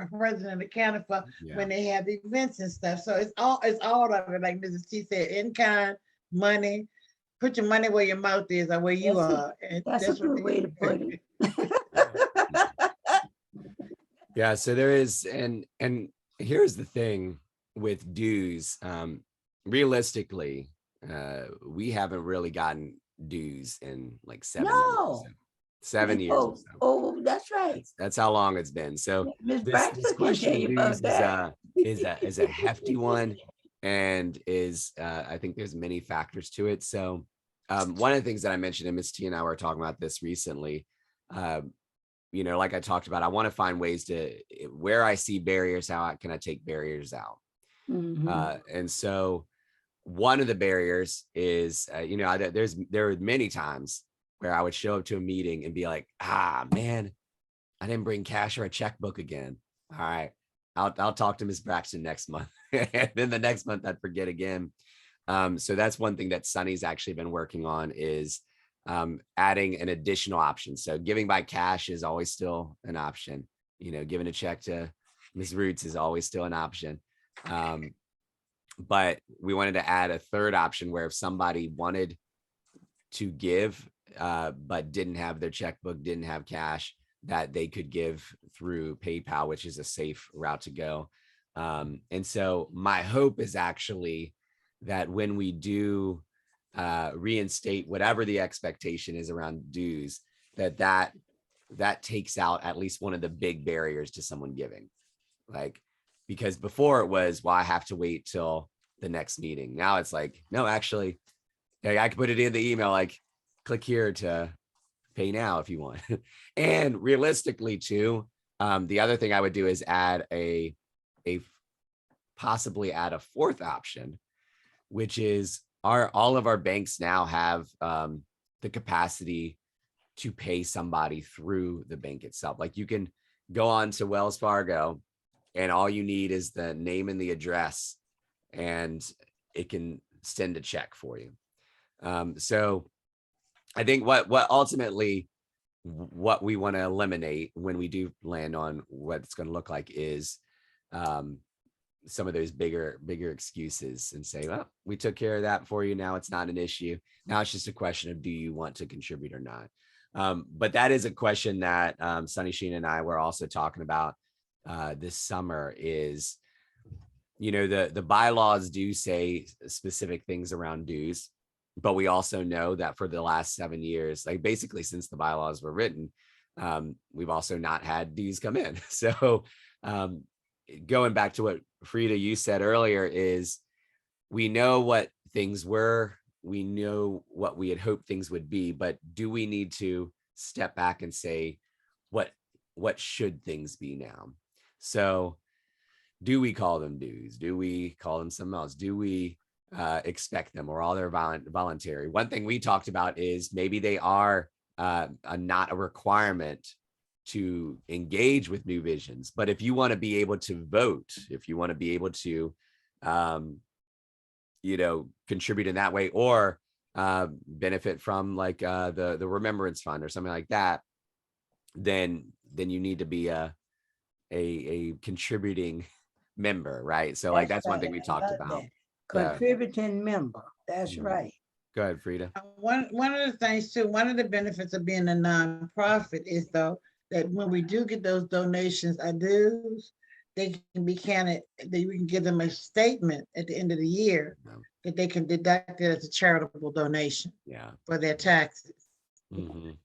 [SPEAKER 3] president accounted for when they have events and stuff. So it's all of it, like Mrs. T said, in kind, money. Put your money where your mouth is or where you are. And
[SPEAKER 2] that's a good way to put it.
[SPEAKER 1] Yeah, so there is, and here's the thing with dues. Realistically, we haven't really gotten dues in like 7 years.
[SPEAKER 2] No.
[SPEAKER 1] 7 years. Or so.
[SPEAKER 2] Oh, that's right.
[SPEAKER 1] That's how long it's been. So
[SPEAKER 2] Ms.
[SPEAKER 1] this
[SPEAKER 2] Braxton can
[SPEAKER 1] question
[SPEAKER 2] tell
[SPEAKER 1] of
[SPEAKER 2] you about
[SPEAKER 1] dues
[SPEAKER 2] that.
[SPEAKER 1] is a hefty one, and is I think there's many factors to it. So one of the things that I mentioned, and Ms. T and I were talking about this recently, you know, like I talked about, I want to find ways to, where I see barriers, how can I take barriers out? And so one of the barriers is, you know, there were many times where I would show up to a meeting and be like, man, I didn't bring cash or a checkbook again. All right, I'll talk to Ms. Braxton next month. And then the next month I'd forget again. So that's one thing that Sunny's actually been working on, is adding an additional option. So giving by cash is always still an option. You know, giving a check to Ms. Roots is always still an option. But we wanted to add a third option where if somebody wanted to give, but didn't have their checkbook, didn't have cash, that they could give through PayPal, which is a safe route to go. And so my hope is actually that when we do reinstate whatever the expectation is around dues, that takes out at least one of the big barriers to someone giving. Like, because before it was, well, I have to wait till the next meeting. Now it's like, no, actually, I can put it in the email, like, click here to pay now if you want. And realistically too, the other thing I would do is possibly add a fourth option, which is all of our banks now have the capacity to pay somebody through the bank itself. Like, you can go on to Wells Fargo and all you need is the name and the address, and it can send a check for you. So I think what ultimately what we want to eliminate when we do land on what it's going to look like is some of those bigger excuses, and say, well, we took care of that for you. Now it's not an issue. Now it's just a question of, do you want to contribute or not? But that is a question that Sunny Sheen and I were also talking about this summer, is, you know, the bylaws do say specific things around dues, but we also know that for the last 7 years, like basically since the bylaws were written, we've also not had dues come in. So going back to what Frida, you said earlier, is we know what things were, we know what we had hoped things would be, but do we need to step back and say, what should things be now? So do we call them dues? Do we call them something else? Do we expect them, or all they're voluntary? One thing we talked about is maybe they are not a requirement to engage with New Visions, but if you want to be able to vote, if you want to be able to you know, contribute in that way, or benefit from like the Remembrance Fund or something like that, then you need to be a contributing member, right? So like that's one thing we talked about.
[SPEAKER 2] Contributing member. That's right.
[SPEAKER 1] Go ahead, Frida.
[SPEAKER 3] One of the things too, one of the benefits of being a nonprofit is, though, that when we do get those donations or dues, they can be counted, that we can give them a statement at the end of the year
[SPEAKER 1] Yeah.
[SPEAKER 3] that they can deduct it as a charitable donation
[SPEAKER 1] Yeah.
[SPEAKER 3] for their taxes.
[SPEAKER 1] Mhm.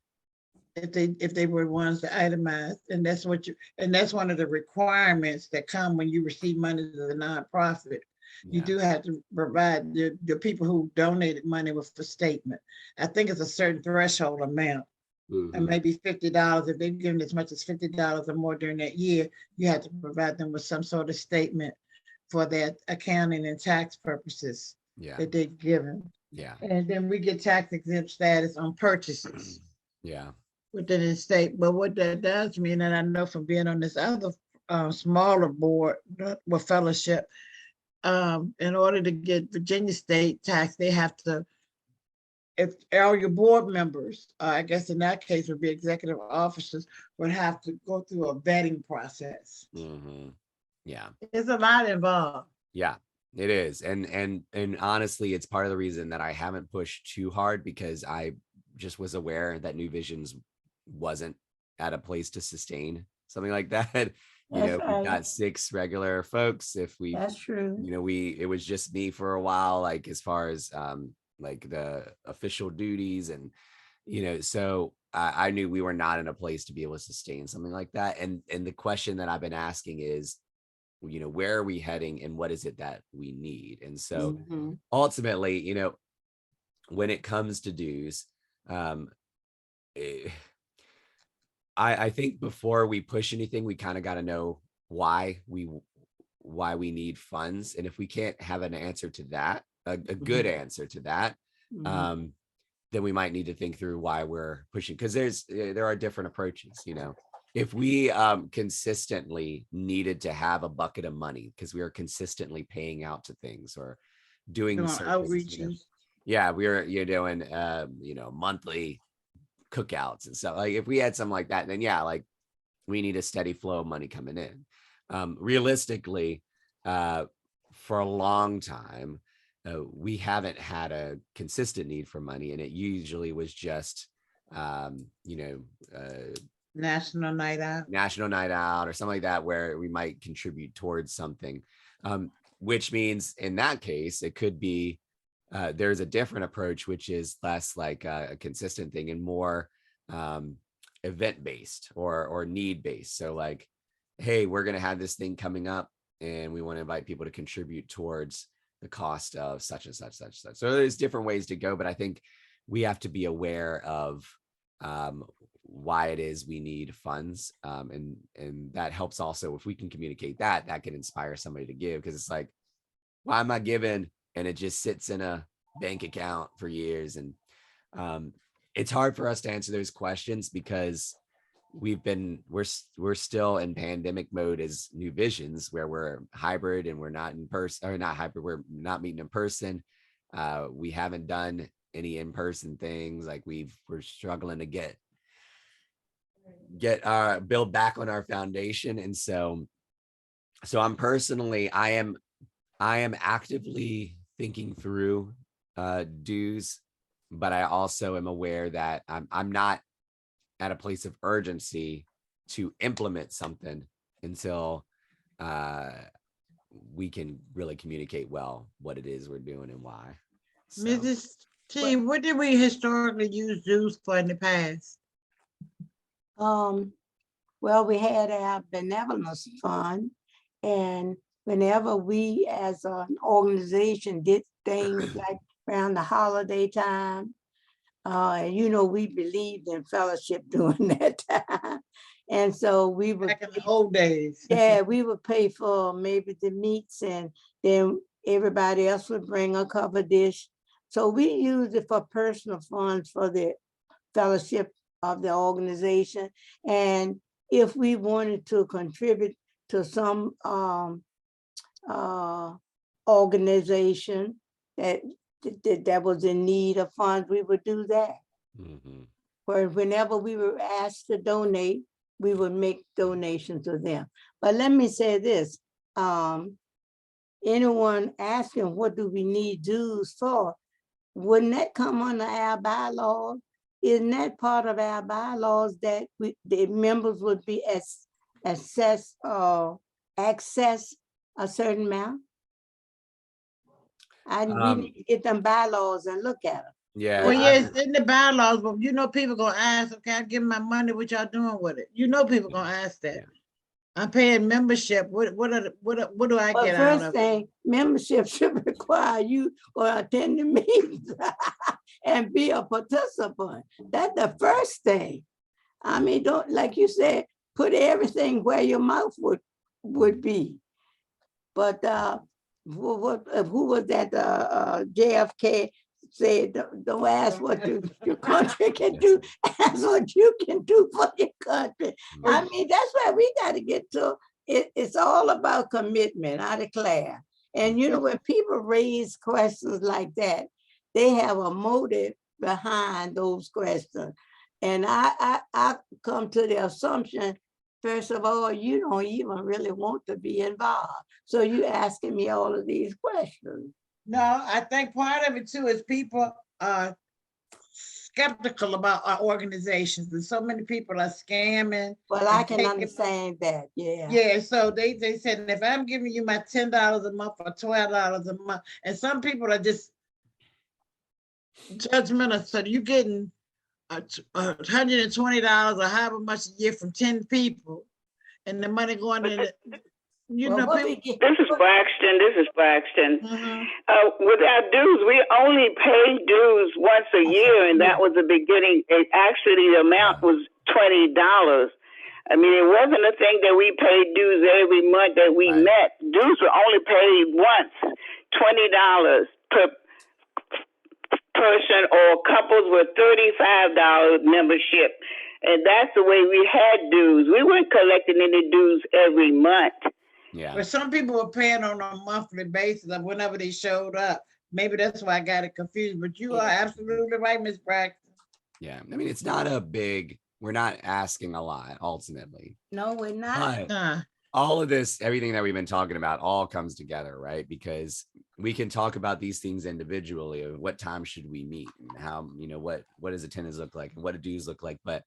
[SPEAKER 3] If they were ones to itemize, and that's one of the requirements that come when you receive money to the nonprofit. You
[SPEAKER 1] Yeah.
[SPEAKER 3] do have to provide the people who donated money with the statement. I think it's a certain threshold amount, and
[SPEAKER 1] Mhm.
[SPEAKER 3] maybe $50. If they've given as much as $50 or more during that year, you have to provide them with some sort of statement for their accounting and tax purposes
[SPEAKER 1] Yeah.
[SPEAKER 3] that they've given.
[SPEAKER 1] Yeah.
[SPEAKER 3] And then we get tax exempt status on purchases
[SPEAKER 1] Yeah.
[SPEAKER 3] within the state. But what that does mean, and I know from being on this other smaller board with fellowship, in order to get Virginia state tax, they have to, if all your board members, I guess in that case would be executive officers, would have to go through a vetting process.
[SPEAKER 1] Mhm. Yeah.
[SPEAKER 3] There's a lot involved.
[SPEAKER 1] Yeah, it is. And honestly, it's part of the reason that I haven't pushed too hard, because I just was aware that New Visions wasn't at a place to sustain something like that. You
[SPEAKER 2] That's
[SPEAKER 1] know, we've
[SPEAKER 2] right.
[SPEAKER 1] got 6 regular folks. If we,
[SPEAKER 2] That's true.
[SPEAKER 1] you know, it was just me for a while, like as far as like the official duties, and you know, so I knew we were not in a place to be able to sustain something like that. And the question that I've been asking is, you know, where are we heading and what is it that we need? And so
[SPEAKER 2] Mhm.
[SPEAKER 1] ultimately, you know, when it comes to dues, eh, I think before we push anything, we kind of got to know why we need funds. And if we can't have an answer to that, a good answer to that,
[SPEAKER 2] Mhm.
[SPEAKER 1] then we might need to think through why we're pushing, because there are different approaches. You know, if we consistently needed to have a bucket of money because we are consistently paying out to things or doing
[SPEAKER 3] Doing
[SPEAKER 1] certain things, you know,
[SPEAKER 3] outreaches.
[SPEAKER 1] yeah, you're doing you know, monthly cookouts and stuff. Like if we had something like that, then yeah, like we need a steady flow of money coming in. Realistically, for a long time, we haven't had a consistent need for money, and it usually was just, you know,
[SPEAKER 3] National Night Out.
[SPEAKER 1] national night out or something like that, where we might contribute towards something. Which means in that case, it could be there's a different approach, which is less like a consistent thing and more event based or need based. So like, hey, we're going to have this thing coming up and we want to invite people to contribute towards the cost of such and such, such, such. So there's different ways to go, but I think we have to be aware of why it is we need funds. And that helps also if we can communicate that can inspire somebody to give, because it's like, why am I giving? And it just sits in a bank account for years. And it's hard for us to answer those questions because we're still in pandemic mode as New Visions, where we're hybrid and we're not in person, or not hybrid, we're not meeting in person. We haven't done any in-person things. Like we're struggling to get build back on our foundation. And so I'm personally, I am actively thinking through dues, but I also am aware that I'm not at a place of urgency to implement something until we can really communicate well what it is we're doing and why. So,
[SPEAKER 3] Mrs. T, what did we historically use dues for in the past?
[SPEAKER 2] Well, we had our benevolence fund, and whenever we as an organization did things like around the holiday time, and you know, we believed in fellowship during that time. And so we would,
[SPEAKER 3] Back in the old days.
[SPEAKER 2] yeah, we would pay for maybe the meats, and then everybody else would bring a cover dish. So we used it for personal funds for the fellowship of the organization. And if we wanted to contribute to some organization that was in need of funds, we would do that.
[SPEAKER 1] mhm.
[SPEAKER 2] Where whenever we were asked to donate, we would make donations to them. But let me say this, anyone asking what do we need dues for, wouldn't that come under our bylaws? Isn't that part of our bylaws that the members would be assessed access a certain amount? And we
[SPEAKER 1] Um,
[SPEAKER 2] need to get them bylaws and look at them.
[SPEAKER 1] Yeah.
[SPEAKER 3] Well,
[SPEAKER 1] I-
[SPEAKER 3] yeah, it's in the bylaws, but you know, people gonna ask, okay, I give my money, what y'all doing with it? You know, people gonna ask that.
[SPEAKER 1] Yeah.
[SPEAKER 3] I'm paying membership. What do I
[SPEAKER 2] But
[SPEAKER 3] get out
[SPEAKER 2] first
[SPEAKER 3] of it?
[SPEAKER 2] thing, membership should require you or attend the meetings and be a participant. That's the first thing. I mean, don't, like you said, put everything where your mouth would be. But who was that? JFK said, don't ask what your country can do, ask what you can do for your country. I mean, that's where we got to get to. It's all about commitment, I declare. And you know, when people raise questions like that, they have a motive behind those questions. And I come to the assumption, first of all, you don't even really want to be involved. So you asking me all of these questions.
[SPEAKER 3] No, I think part of it too is people are skeptical about our organizations, and so many people are scamming.
[SPEAKER 2] Well, I
[SPEAKER 3] and
[SPEAKER 2] can
[SPEAKER 3] taking-
[SPEAKER 2] understand that, yeah.
[SPEAKER 3] Yeah, so they said, if I'm giving you my $10 a month or $12 a month, and some people are just judgmental, so you're getting $120 or however much a year from 10 people, and the money going in, you
[SPEAKER 2] Well,
[SPEAKER 3] know,
[SPEAKER 2] what
[SPEAKER 3] people.
[SPEAKER 2] we get-
[SPEAKER 5] This is Braxton.
[SPEAKER 3] Mhm.
[SPEAKER 5] With our dues, we only pay dues once a year, and that was the beginning. Actually, the amount was $20. I mean, it wasn't a thing that we paid dues every month that we
[SPEAKER 1] Right.
[SPEAKER 5] met. Dues were only paid once, $20 per person, or couples with $35 membership. And that's the way we had dues. We weren't collecting any dues every month.
[SPEAKER 1] Yeah.
[SPEAKER 3] But some people were paying on a monthly basis of whenever they showed up. Maybe that's why I got it confused, but you are absolutely right, Ms. Braxton.
[SPEAKER 1] Yeah. I mean, it's not a big, we're not asking a lot ultimately.
[SPEAKER 2] No, we're not.
[SPEAKER 1] But all of this, everything that we've been talking about all comes together, right? Because we can talk about these things individually. Of what time should we meet and how, you know, what does attendance look like and what do dues look like? But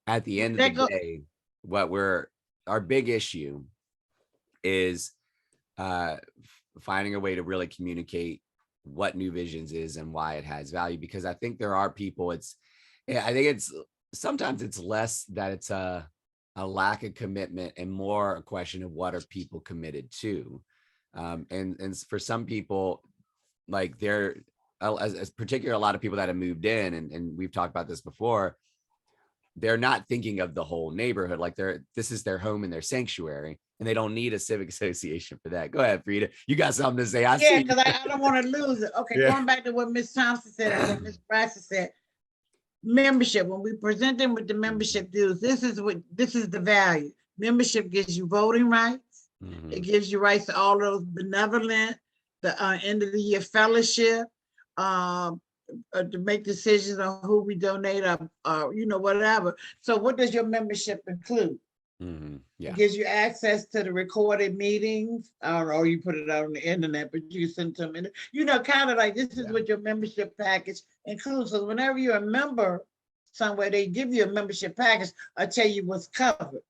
[SPEAKER 1] at the end of the day, our big issue is finding a way to really communicate what New Visions is and why it has value. Because I think there are people, I think it's sometimes it's less that it's a lack of commitment and more a question of what are people committed to. And for some people, like they're, as particularly a lot of people that have moved in, and we've talked about this before, they're not thinking of the whole neighborhood. Like this is their home and their sanctuary, and they don't need a civic association for that. Go ahead, Frida. You got something to say?
[SPEAKER 3] Yeah, because I don't want to lose it. Okay,
[SPEAKER 1] Yeah.
[SPEAKER 3] going back to what Ms. Thompson said and what Ms. Braxton said, membership, when we present them with the membership dues, this is the value. Membership gives you voting rights.
[SPEAKER 1] Mhm.
[SPEAKER 3] It gives you rights to all those benevolent, the end of the year fellowship, to make decisions on who we donate or you know, whatever. So what does your membership include?
[SPEAKER 1] Mhm. Yeah.
[SPEAKER 3] It gives you access to the recorded meetings, or you put it out on the internet, but you can send them in, you know, kind of like this is what your membership package includes. So whenever you're a member somewhere, they give you a membership package, I tell you what's covered.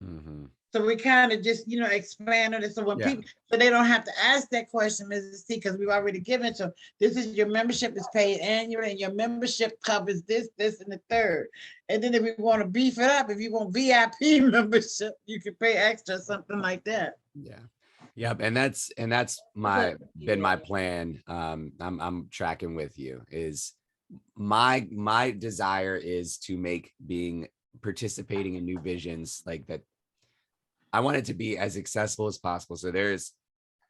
[SPEAKER 1] Mhm.
[SPEAKER 3] So we kind of just, you know, expanded it. So when people, so they don't have to ask that question, Mrs. T, because we've already given it to them. This is your membership is paid annually, and your membership covers this, and the third. And then if we want to beef it up, if you want VIP membership, you can pay extra, something like that.
[SPEAKER 1] Yeah. Yep. And that's been my plan. I'm tracking with you. Is my desire is to make participating in New Visions like that. I want it to be as accessible as possible. So there's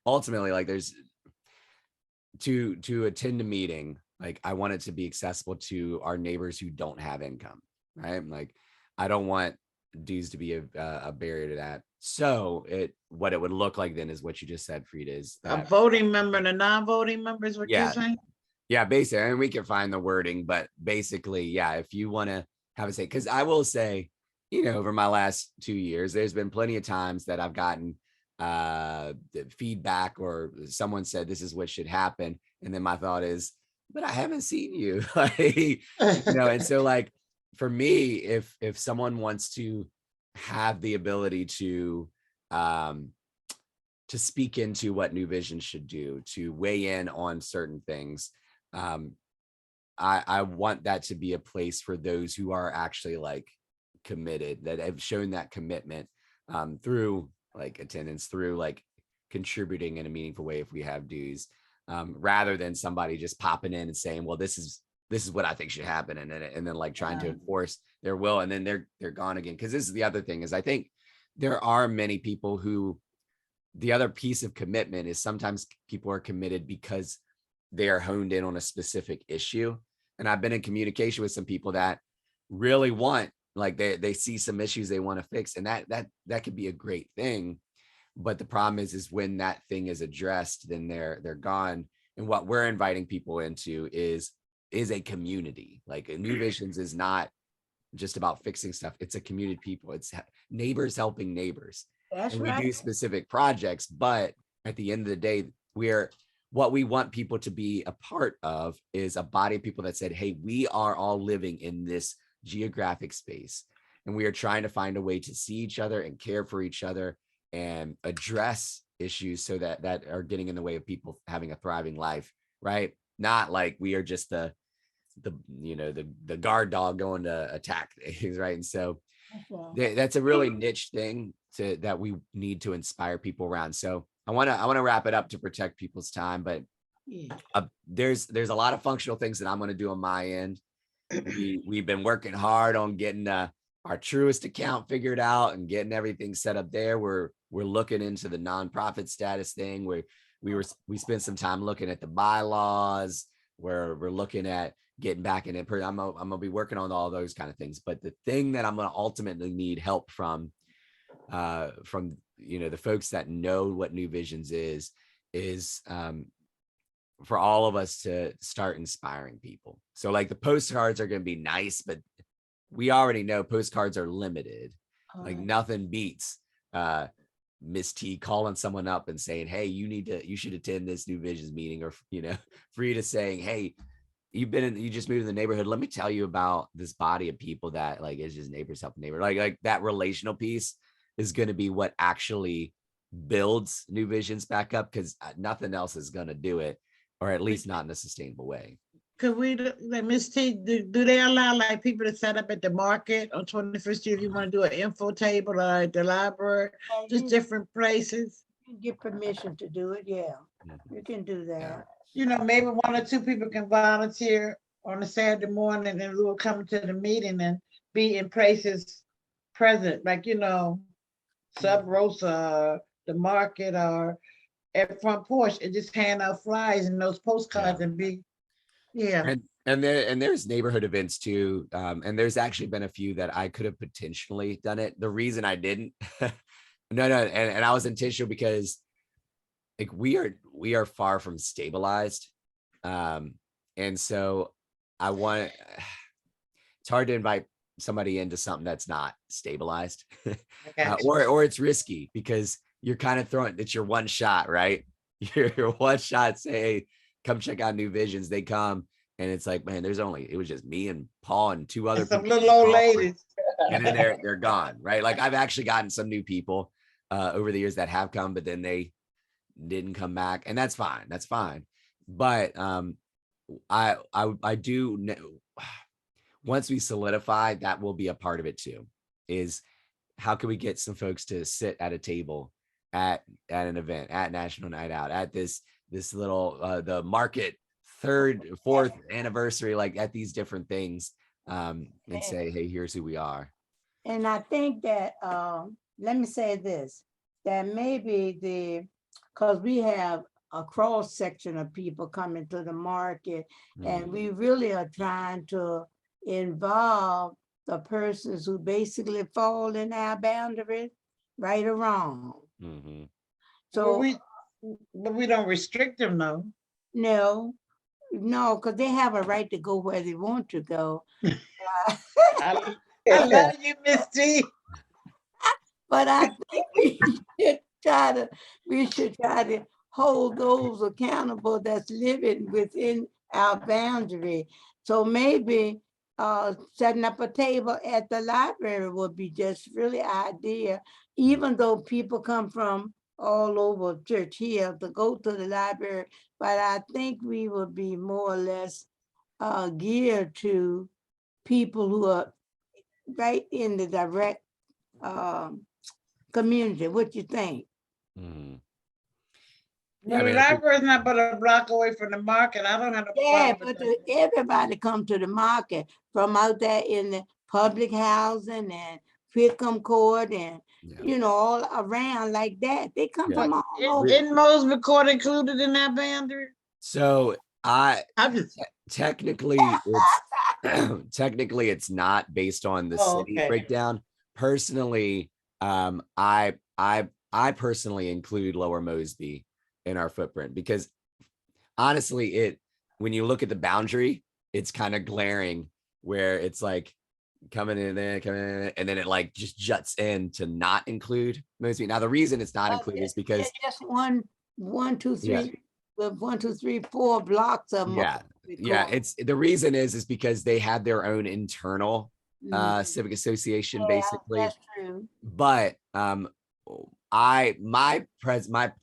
[SPEAKER 1] ultimately there's to attend a meeting. Like I want it to be accessible to our neighbors who don't have income, right? Like I don't want dues to be a barrier to that. So what it would look like then is what you just said, Frida, is that
[SPEAKER 3] a voting member and a non-voting member is what you're saying?
[SPEAKER 1] Yeah, basically, and we can find the wording, but basically, yeah, if you want to have a say, because I will say, you know, over my last 2 years, there's been plenty of times that I've gotten feedback or someone said this is what should happen. And then my thought is, but I haven't seen you. You know, and so for me, if someone wants to have the ability to speak into what New Vision should do, to weigh in on certain things. I want that to be a place for those who are actually like committed, that have shown that commitment through like attendance, through like contributing in a meaningful way if we have dues, rather than somebody just popping in and saying, well, this is what I think should happen, and then like trying to enforce their will, and then they're gone again. Because this is the other thing, is I think there are many people who, the other piece of commitment is sometimes people are committed because they are honed in on a specific issue. And I've been in communication with some people that really want, like they see some issues they want to fix, and that could be a great thing. But the problem is when that thing is addressed, then they're gone. And what we're inviting people into is a community. Like New Visions is not just about fixing stuff. It's a community of people. It's neighbors helping neighbors.
[SPEAKER 2] That's
[SPEAKER 1] And we
[SPEAKER 2] right.
[SPEAKER 1] do specific projects, but at the end of the day, what we want people to be a part of is a body of people that said, hey, we are all living in this geographic space, and we are trying to find a way to see each other and care for each other and address issues so that are getting in the way of people having a thriving life, right? Not like we are just the guard dog going to attack things, right? And so that's a really niche thing that we need to inspire people around. So I want to wrap it up to protect people's time, but there's a lot of functional things that I'm going to do on my end. We've been working hard on getting our Truist account figured out and getting everything set up there. We're looking into the nonprofit status thing, where we spent some time looking at the bylaws, where we're looking at getting back in it. I'm gonna be working on all those kind of things. But the thing that I'm gonna ultimately need help from the folks that know what New Visions is for all of us to start inspiring people. So like the postcards are going to be nice, but we already know postcards are limited. Like nothing beats Miss T calling someone up and saying, hey, you should attend this New Visions meeting, or for you to saying, hey, you just moved to the neighborhood. Let me tell you about this body of people that like is just neighbors helping neighbor. Like that relational piece is going to be what actually builds New Visions back up, because nothing else is going to do it, or at least not in a sustainable way.
[SPEAKER 3] Could we, like Ms. T, do they allow like people to set up at the market on 21st Street if you want to do an info table, or at the library, just different places?
[SPEAKER 2] You get permission to do it, yeah. You can do that.
[SPEAKER 3] Maybe one or two people can volunteer on a Saturday morning, and we'll come to the meeting and be in places present, like, Sub Rosa, the market, or at front porch, and just hand out flyers and those postcards and be,
[SPEAKER 1] And there's neighborhood events too. And there's actually been a few that I could have potentially done it. The reason I didn't, no, and I was intentional because like we are far from stabilized. And so it's hard to invite somebody into something that's not stabilized, or it's risky because you're kind of it's your one shot, right? Your one shot, say, hey, come check out New Visions. They come, and it's like, man, it was just me and Paul and two other
[SPEAKER 3] some
[SPEAKER 1] people,
[SPEAKER 3] little old ladies.
[SPEAKER 1] and then they're gone, right? Like I've actually gotten some new people over the years that have come, but then they didn't come back, and that's fine. That's fine. But I do know, once we solidify, that will be a part of it too, is how can we get some folks to sit at a table at an event, at National Night Out, at this little the market 3rd, 4th anniversary, like at these different things, and say, hey, here's who we are.
[SPEAKER 2] And I think that let me say this, that maybe because we have a cross section of people coming to the market, and we really are trying to involve the persons who basically fall in our boundaries, right or wrong. So
[SPEAKER 3] but we don't restrict them, though.
[SPEAKER 2] no, because they have a right to go where they want to go.
[SPEAKER 3] I love you, Miss T.
[SPEAKER 2] But I think we should try to hold those accountable that's living within our boundary. So maybe setting up a table at the library would be just really idea, even though people come from all over Church Hill to go to the library, but I think we would be more or less geared to people who are right in the direct community. What you think?
[SPEAKER 1] Mhm.
[SPEAKER 3] Well,
[SPEAKER 1] I
[SPEAKER 3] the
[SPEAKER 1] mean, I think-
[SPEAKER 3] library's not but a block away from the market. I don't have no
[SPEAKER 2] Yeah,
[SPEAKER 3] problem with
[SPEAKER 2] but
[SPEAKER 3] that.
[SPEAKER 2] everybody come to the market from out there in the public housing and Whitcomb Court and,
[SPEAKER 1] Yeah.
[SPEAKER 2] you know, all around like that. They come
[SPEAKER 1] Yeah.
[SPEAKER 2] from all over.
[SPEAKER 3] Isn't Mosby Court included in that boundary?
[SPEAKER 1] So
[SPEAKER 3] I'm just,
[SPEAKER 1] technically it's technically it's not based on the
[SPEAKER 3] Oh,
[SPEAKER 1] city
[SPEAKER 3] okay.
[SPEAKER 1] breakdown. Personally, I personally include Lower Mosby in our footprint because honestly, when you look at the boundary, it's kind of glaring where it's like coming in there, and then it like just juts in to not include Mosby. Now the reason it's not included is because
[SPEAKER 2] Just one, two,
[SPEAKER 1] Yeah.
[SPEAKER 2] three, with 1, 2, 3, 4 blocks of.
[SPEAKER 1] yeah, it's the reason is because they have their own internal civic association basically.
[SPEAKER 2] That's true.
[SPEAKER 1] But my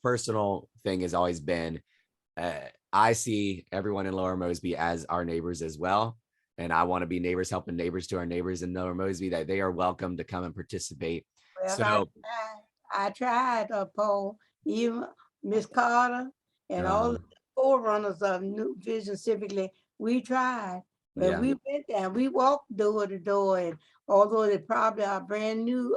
[SPEAKER 1] personal thing has always been I see everyone in Lower Mosby as our neighbors as well. And I want to be neighbors helping neighbors to our neighbors in Lower Mosby, that they are welcome to come and participate.
[SPEAKER 2] Well,
[SPEAKER 1] So
[SPEAKER 2] I tried, Paul, even Miss Carter and all the forerunners of New Vision Civically, we tried. But
[SPEAKER 1] yeah.
[SPEAKER 2] we went there, we walked door to door, and although they probably are brand new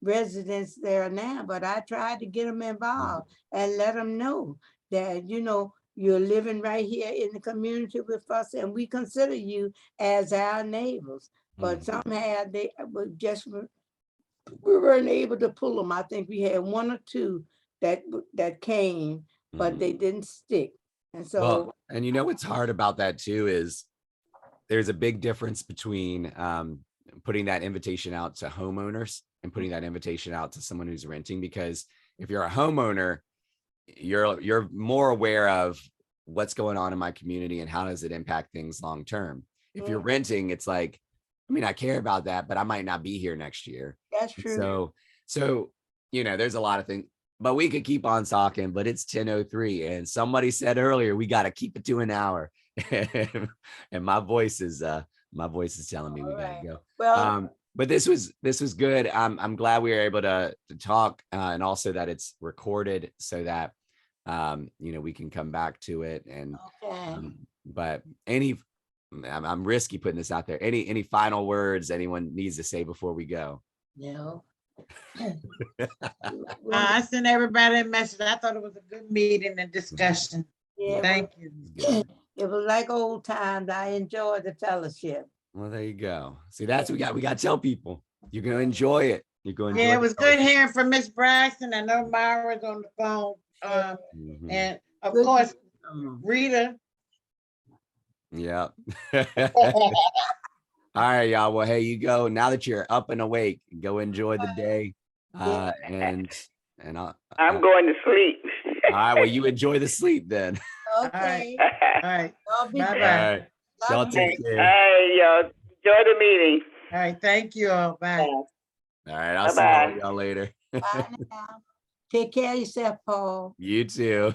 [SPEAKER 2] residents there now, but I tried to get them involved and let them know that, you know, you're living right here in the community with us, and we consider you as our neighbors. But somehow they were just we weren't able to pull them. I think we had 1 or 2 that came, but they didn't stick. And so
[SPEAKER 1] Well, and you know what's hard about that too is there's a big difference between putting that invitation out to homeowners and putting that invitation out to someone who's renting, because if you're a homeowner, you're more aware of what's going on in my community and how does it impact things long term. If you're renting, it's like, I mean, I care about that, but I might not be here next year.
[SPEAKER 2] that's true.
[SPEAKER 1] So you know, there's a lot of things, but we could keep on talking, but it's 10:03 and somebody said earlier we got to keep it to an hour. And my voice is telling me we gotta go.
[SPEAKER 2] Well,
[SPEAKER 1] But this was good. I'm glad we were able to talk, and also that it's recorded so that you know, we can come back to it. And
[SPEAKER 2] okay.
[SPEAKER 1] but I'm risky putting this out there. Any final words anyone needs to say before we go?
[SPEAKER 2] No.
[SPEAKER 3] I sent everybody a message. I thought it was a good meeting and discussion.
[SPEAKER 2] Yeah,
[SPEAKER 3] Thank you.
[SPEAKER 2] it was like old times. I enjoyed the fellowship.
[SPEAKER 1] Well, there you go. See, that's what we got to tell people. You're gonna enjoy it. You're going to
[SPEAKER 3] Yeah, it was good hearing from Miss Braxton. I know Myra's on the phone. And of
[SPEAKER 2] Good.
[SPEAKER 3] course, Rita.
[SPEAKER 1] Yeah. All right, y'all. Well, hey, you go. Now that you're up and awake, go enjoy the day. And
[SPEAKER 5] I'm going to sleep.
[SPEAKER 1] all right, well, you enjoy the sleep then.
[SPEAKER 2] Okay.
[SPEAKER 3] All right.
[SPEAKER 2] Y'all be
[SPEAKER 3] Bye-bye.
[SPEAKER 2] good.
[SPEAKER 1] All right. Y'all
[SPEAKER 2] Love you.
[SPEAKER 1] take
[SPEAKER 5] All
[SPEAKER 1] care.
[SPEAKER 5] right, y'all. Enjoy the meeting.
[SPEAKER 3] All right. Thank you all. Bye.
[SPEAKER 1] All right, I'll see all
[SPEAKER 5] Bye-bye.
[SPEAKER 1] y'all later.
[SPEAKER 2] Bye now. Take care of yourself, Paul.
[SPEAKER 1] You too.